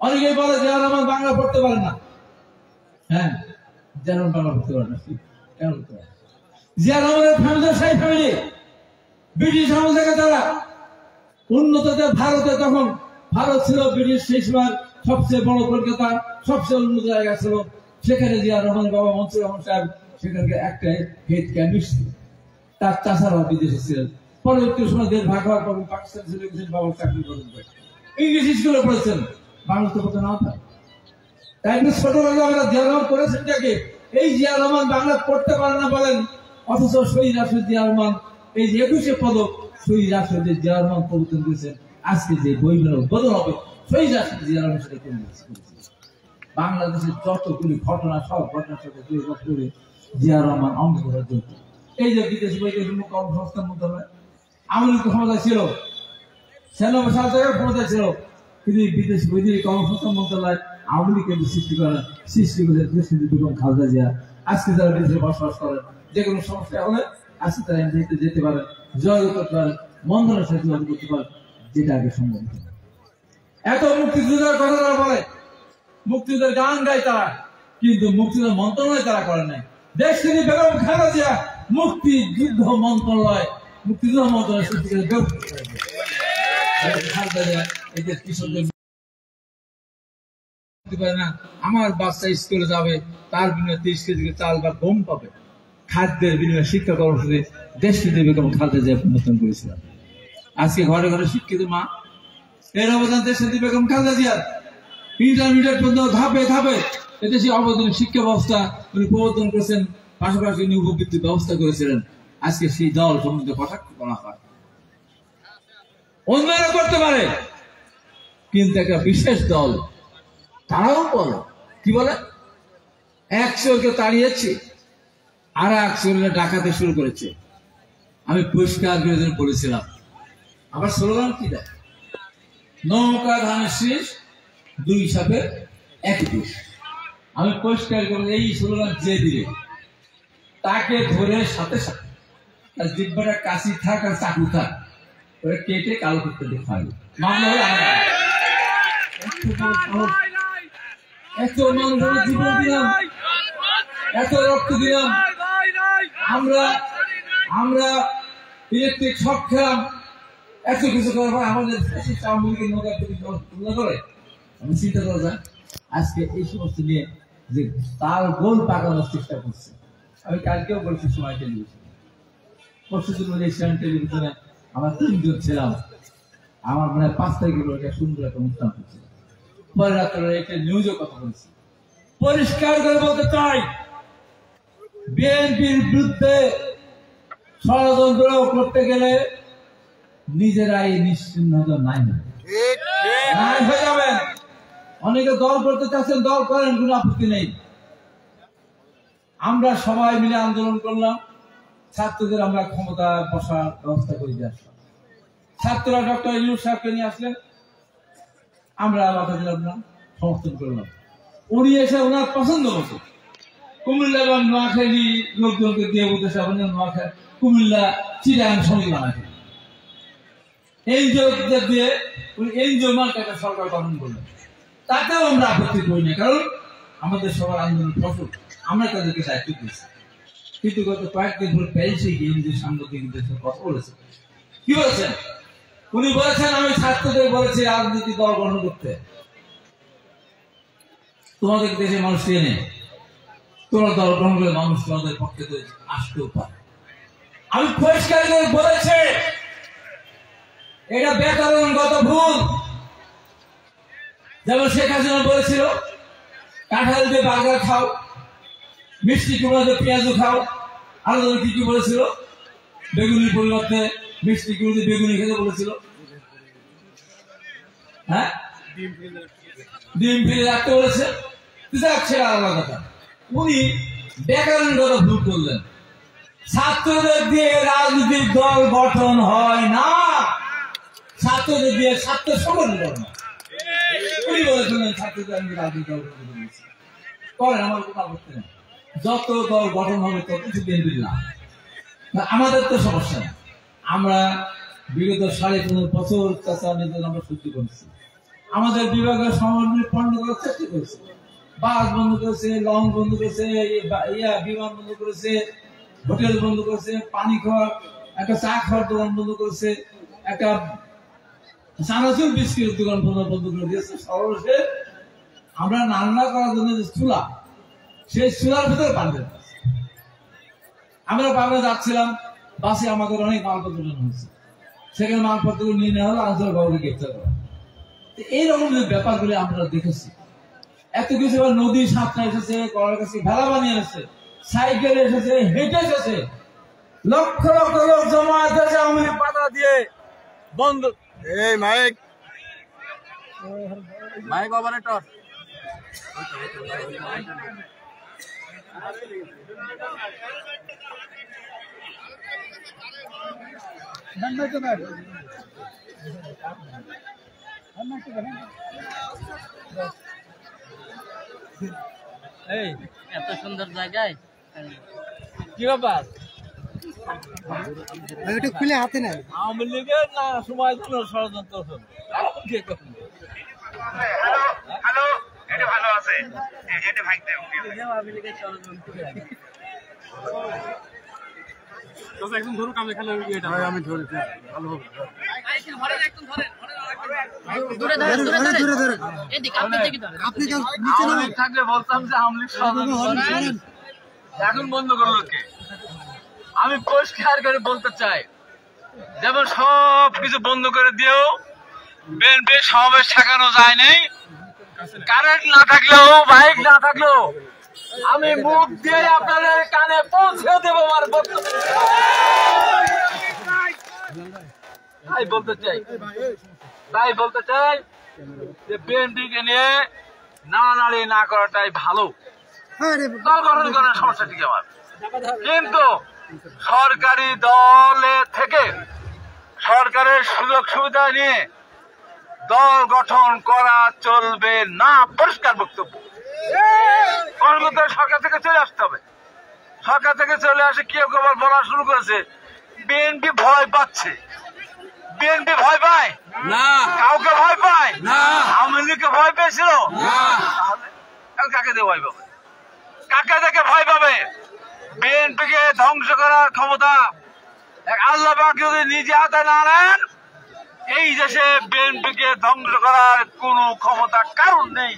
অনেকেই বলে জিয়া রহমান বাংলা পড়তে পারে না। হ্যাঁ, জিয়া রহমান বাংলা পড়তে পারে না, কেন পড়তে পারে? জিয়া রহমানের ফ্যামিলি সেই ফ্যামিলি ব্রিটিশ আমল থেকে তারা উন্নত ভারতে, তখন ভারত ছিল ব্রিটিশ সেই সময় সবচেয়ে বড় কলকাতা, সবচেয়ে উন্নত জায়গা ছিল। সেখানে জিয়া রহমান বাবা মনসুর রহমান সাহেব সেখানকার একটা হেড কেমিস্ট, তার চাষারা বিদেশে ছিলেন। পরবর্তী সময় দেশ ভাগ হওয়ার পর পাকিস্তান চলে গেছেন, বাবা চাকরি করেন, ইংলিশ স্কুলে পড়েছেন, বাংলা তো পড়তে নাও থাকে। তাই ছোটবেলা আমরা জিয়া রহমান করেছেন যাকে, এই জিয়া রহমান বাংলা পড়তে পারে না বলেন, অথচ শহীদ রাষ্ট্রপতি জিয়া রহমান এই যে 21 পদক শহীদ রাষ্ট্রপতি জিয়া রহমান প্রবর্তন করেছেন। আজকে যে বইগুলো বদল হবে শহীদ রাষ্ট্রপতি জিয়া রহমান সেটা বাংলাদেশের যতগুলি ঘটনা, সব ঘটনার সাথে করে জিয়া রহমান অঙ্গীকার জড়িত। এই যে বিদেশি বৈদেশিক কর্মসংস্থান মন্ত্রণালয় আওয়ামী লীগ ক্ষমতা ছিল, 96 সাল থেকে ক্ষমতা ছিল, কিন্তু বিদেশি বৈদেশিক কর্মসংস্থান মন্ত্রণালয় আওয়ামী লীগকে সৃষ্টি করে প্রেসিডেন্ট বেগম খালেদা জিয়া। আজকে যারা বিদেশে বসবাস করেন, যে কোনো সমস্যা হলে আজকে তারা এমনিতে যেতে পারেন, যোগাযোগ করতে পারেন, মন্ত্রণালয়ের সাথে যোগাযোগ করতে পারেন, যেটা আগে সম্ভব। এত মুক্তিযুদ্ধের কথা তারা বলে, মুক্তিযুদ্ধের গান গায় তারা, কিন্তু মুক্তিযুদ্ধ মন্ত্রণালয় তারা করে নাই। দেশ তিনি বেগম খালেদা জিয়া মুক্তিযুদ্ধ মন্ত্রণালয় সৃষ্টি করে এদের কৃষকদের পারে না, আমার বাচ্চা স্কুলে যাবে, তার বিনিময়ে 30 কেজি চাল বা গম পাবে। খাদ্যের বিনিময়ে শিক্ষা কর্মসূচি দেশনীতি বেগম খালেদা জিয়া প্রবর্তন করেছিলেন। আজকে ঘরে ঘরে শিক্ষিত মা, এর অবদান দেশনীতি বেগম খালেদা জিয়ার। ইন্টারমিডিয়েট পর্যন্ত ধাপে ধাপে এদেশে অবদানের শিক্ষা ব্যবস্থা উনি প্রবর্তন করেছেন, পাশাপাশি উনি উপবৃত্তির ব্যবস্থা করেছিলেন। আজকে সেই দল সম্বন্ধে কটাক্ষ করা হয়। অন্যরা করতে পারে, কিন্তু একটা বিশেষ দল তারাও বলে, কি বলে, এক চোরকে তাড়িয়েছে আর এক চোরকে ডাকাতে শুরু করেছে। আমি পরিষ্কার করে বলেছিলাম, আবার স্লোগান কি দেয়, নৌকা ধানের শীষ 2 সাপে 1 বিষ। আমি পরিষ্কার করে এই স্লোগান যে দিলে তাকে ধরে সাথে সাথে তার জিব্বাটা কাশি থাক আর চাকু থাক ওরা কেটে কালো করতে দেখাবে। মামলা হলে এত মানুষের জীবন দিলাম, এত রক্ত দিলাম, আমরা ইলেকট্রিক শক খেলাম, এত কিছু করার পর আমাদের আওয়ামী লীগের নৌকা তুলনা করে আমি চিন্তা করা যায়। আজকে এই সমস্ত নিয়ে যে তার গোল পাকানোর চেষ্টা করছে। আমি কালকেও বলছি সময় টেলিভিশনে, পরশুদিন এশিয়ান টেলিভিশনে আমরা 3 জন ছিলাম। আমার মনে হয় 5 তারিখে একটা সুন্দর একটা অনুষ্ঠান হচ্ছে, পরে রাত্রে একটা নিউজও কথা বলছি। পরিষ্কার করে বলতে চাই, বিএনপির বিরুদ্ধে ষড়যন্ত্র করতে গেলে নিজেরাই নিশ্চিহ্ন নাই হয়ে যাবেন। অনেকে দল করতে চাচ্ছেন, দল করেন, কোনো আপত্তি নেই। আমরা সবাই মিলে আন্দোলন করলাম, ছাত্রদের আমরা ক্ষমতা বসার ব্যবস্থা করে দিয়ে আসলাম। ছাত্ররা ডক্টর ইউনূস সাহেবকে নিয়ে আসলেন, আমরা বাধা দিলাম না, সমর্থন করলাম। উনি এসে ওনার পছন্দ মতো কুমিল্লা এবং নোয়াখালী লোকজনকে দিয়ে বলতে নোয়াখালী কুমিল্লা চিটাগাং সমিতি বানাতে এনজিওদের দিয়ে উনি এনজিও মার্কাটা সরকার গঠন করলেন। তাতেও আমরা আপত্তি করি না, কারণ আমাদের সবার আন্দোলন ফসল, আমরা তাদেরকে দায়িত্ব দিয়েছি। কিন্তু গত কয়েকদিন ধরে প্যারিসে গিয়ে নিজের সাংবাদিকদের সাথে কথা বলেছেন। কি বলেছেন উনি? বলেছেন, আমি ছাত্রদের বলেছি রাজনীতি দল গঠন করতে, তোমাদের দেশে মানুষ এনে তোমরা দল গঠন করে মানুষ তোমাদের পক্ষে আসতেও পারে। আমি পরিষ্কার করে বলেছি, এটা ব্যাকরণগত ভুল। যেমন শেখ হাসিনা বলেছিল, কাঁঠাল দিয়ে বার্গার খাও, মিষ্টি কুমড়া দিয়ে পেঁয়াজও খাও। আরো কি কি বলেছিল, বেগুনির পরিবর্তে মিষ্টি কুমড়া দিয়ে বেগুনি খেতে বলেছিল, হ্যাঁ, ডিম ফিরে রাখতে বলেছে। সেটা আলাদা কথা। উনি ব্যাকরণগত ভুল করলেন। ছাত্রদের দিয়ে রাজনৈতিক দল গঠন হয় না, ছাত্রদের দিয়ে ছাত্র সংগঠন গঠন। উনি বলেছিলেন ছাত্রদের আমি রাজনৈতিক দল গঠন করেন, আমার কোনো আপত্তি নেই। যত দল গঠন হবে তত কিছু বিএনপির লাভ, আমাদের তো সমস্যা নেই। আমরা বিগত 15.5 বছর চাচানিদের আমরা সহ্য করছি। আমাদের বিভাগের সমন্বয় বন্ধ করার চেষ্টা করেছে, বাস বন্ধ করেছে, লঞ্চ বন্ধ করেছে, বিমান বন্ধ করেছে, হোটেল বন্ধ করেছে, পানি খাওয়ার একটা চা খাওয়ার দোকান বন্ধ করেছে, একটা চানাচুর বিস্কিটের দোকান বন্ধ করে দিয়েছে। সর্বশেষ আমরা রান্না করার জন্য যে চুলা, সেই চুলার ভিতরে পানি। আমরা পাবনা যাচ্ছিলাম, বাসে আমাদের অনেক মালপত্র হয়েছে, সেখানে মালপত্র নিয়ে নেওয়া হলো, আনসার বাবুকে গ্রেপ্তার করা। এইরকম যে ব্যাপারগুলি আমরা দেখেছি। এত কিছু, নদী সাঁতরা এসেছে, কলার কাছে ভেলা বানিয়ে এসেছে, সাইকেল এসেছে, হেঁটে এসেছে, লক্ষ লক্ষ লোক জমা আছে। আমি বাধা দিয়ে বন্ধ, এই মাইক মাইক অপারেটর এই এত সুন্দর জায়গায় কি ব্যাপার? একটু খুলে হাতে নেয়। আওয়ামী লীগের না সময় জন্য ষড়যন্ত্র হ্যালো, এটা ভালো আছে, এটা ভাই দেও। আওয়ামী লীগের ষড়যন্ত্র তো একদম ধরুক, আমি এখানে আমি ধরে ভালো হবে। ধরে একদম ধরে থাকলে বলতাম যে আমলিগ এখন বন্ধ করলো কে? আমি পরিষ্কার করে বলতে চাই, যেমন সব কিছু বন্ধ করে দিয়েও বিএনপি সমাবেশ ঠেকানো যায় নাই। কারেন্ট না থাকলেও, বাইক না থাকলেও আমি মুখ দিয়ে আপনাদের কানে পৌঁছে দেবো আমার বক্তব্য। তাই বলতে চাই যে বিএনপিকে নিয়ে নাড়ানাড়ি না করাটাই ভালো। দল গঠন করার সমস্যা ঠিক আমার, কিন্তু সরকারি দলে থেকে সরকারের সুযোগ সুবিধা নিয়ে দল গঠন করা চলবে না, পরিষ্কার বক্তব্য। সরকার থেকে চলে আসতে হবে। সরকার থেকে চলে আসে কেউ কেউ বলা শুরু করেছে বিএনপি ভয় পাচ্ছে। বিএনপি ভয় পায় না, কাউকে ভয় পায় না। আওয়ামী লীগকে ভয় পেয়েছিল, কাকে দিয়ে ভয় পাবে? কাকে দেখে ভয় পাবে? বিএনপিকে ধ্বংস করার ক্ষমতা আল্লাহ পাক যদি নিজে হাতে না নেন, এই দেশে বিএনপিকে ধ্বংস করার কোন ক্ষমতা কারণ নেই।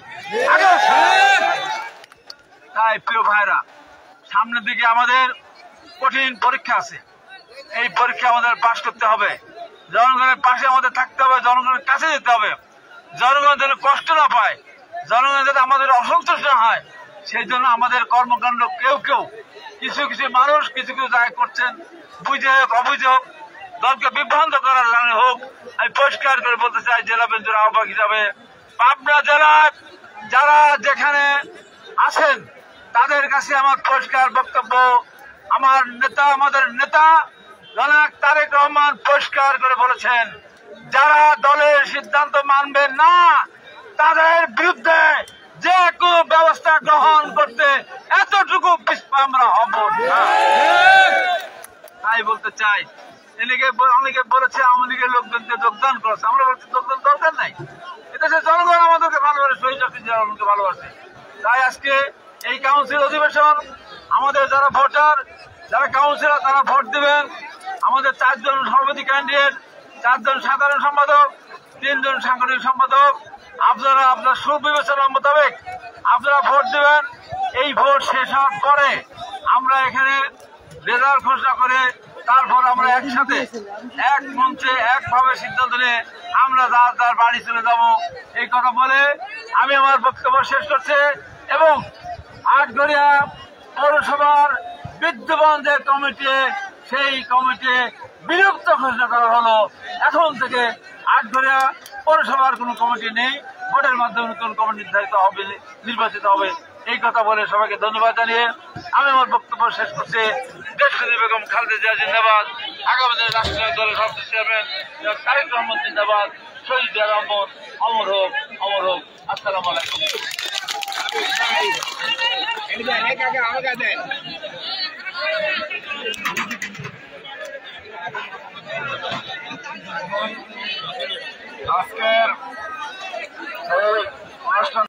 তাই প্রিয় ভাইরা, সামনের দিকে আমাদের কঠিন পরীক্ষা আছে। এই পরীক্ষা আমাদের পাশ করতে হবে। জনগণের পাশে আমাদের থাকতে হবে, জনগণের কাছে যেতে হবে। জনগণ যেন কষ্ট না পায়, জনগণ যাতে আমাদের অসন্তুষ্ট না হয়, সেই জন্য আমাদের কর্মকাণ্ড কেউ কিছু মানুষ কিছু জায়গায় করছেন, বুঝে হোক অবুঝে হোক, দলকে বিভ্রান্ত করার জন্য হোক। আমি পরিষ্কার করে বলতে চাই, জেলা বিএনপির আহ্বায়ক হিসাবে পাবনা জেলার যারা যেখানে আছেন তাদের কাছে আমার পরিষ্কার বক্তব্য। আমাদের নেতা জনাব তারেক রহমান পরিষ্কার করে বলেছেন, যারা দলের সিদ্ধান্ত মানবেন না তাদের বিরুদ্ধে যে কোনো ব্যবস্থা গ্রহণ করতে এতটুকু পিছপা আমরা হব না। তাই বলতে চাই, অনেকে বলেছে আওয়ামী লীগের লোকজনকে যোগদান করেছে। আমরা বলছি যোগদান দরকার নাই, এদেশের জনগণ আমাদেরকে ভালোবাসে, শহীদ জনগণকে ভালোবাসে। তাই আজকে এই কাউন্সিল অধিবেশন আমাদের যারা ভোটার, যারা কাউন্সিলর, তারা ভোট দিবেন। আমাদের 4 জন সভাপতি ক্যান্ডিডেট, 4 জন সাধারণ সম্পাদক, 3 জন সাংগঠনিক সম্পাদক। আপনারা আপনার সুবিবেচনা মোতাবেক আপনারা ভোট দিবেন। এই ভোট শেষ হওয়ার পরে আমরা এখানে রেজাল্ট ঘোষণা করে তারপর আমরা একসাথে এক মঞ্চে একভাবে সিদ্ধান্ত নিয়ে আমরা যার বাড়ি চলে যাব। এই কথা বলে আমি আমার বক্তব্য শেষ করছি। এবং আটঘরিয়া পৌরসভার বিদ্যমান যে কমিটি, সেই কমিটি বিলুপ্ত ঘোষণা করা হলো। এখন থেকে আটঘরিয়া পৌরসভার কোন কমিটি নেই, ভোটের মাধ্যমে নতুন কমিটি নির্বাচিত হবে। এই কথা বলে সবাইকে ধন্যবাদ জানিয়ে আমি আমার বক্তব্য শেষ করছি। দেশনেত্রী বেগম খালেদা জিয়া জিন্দাবাদ, আগামী দিনে রাষ্ট্রীয় দলের সভাপতি চেয়ারম্যান তারেক রহমান জিন্দাবাদ, শহীদ জিয়া রহমান অমর হোক, অমর হোক। আসসালামু আলাইকুম। আজকের অনুষ্ঠান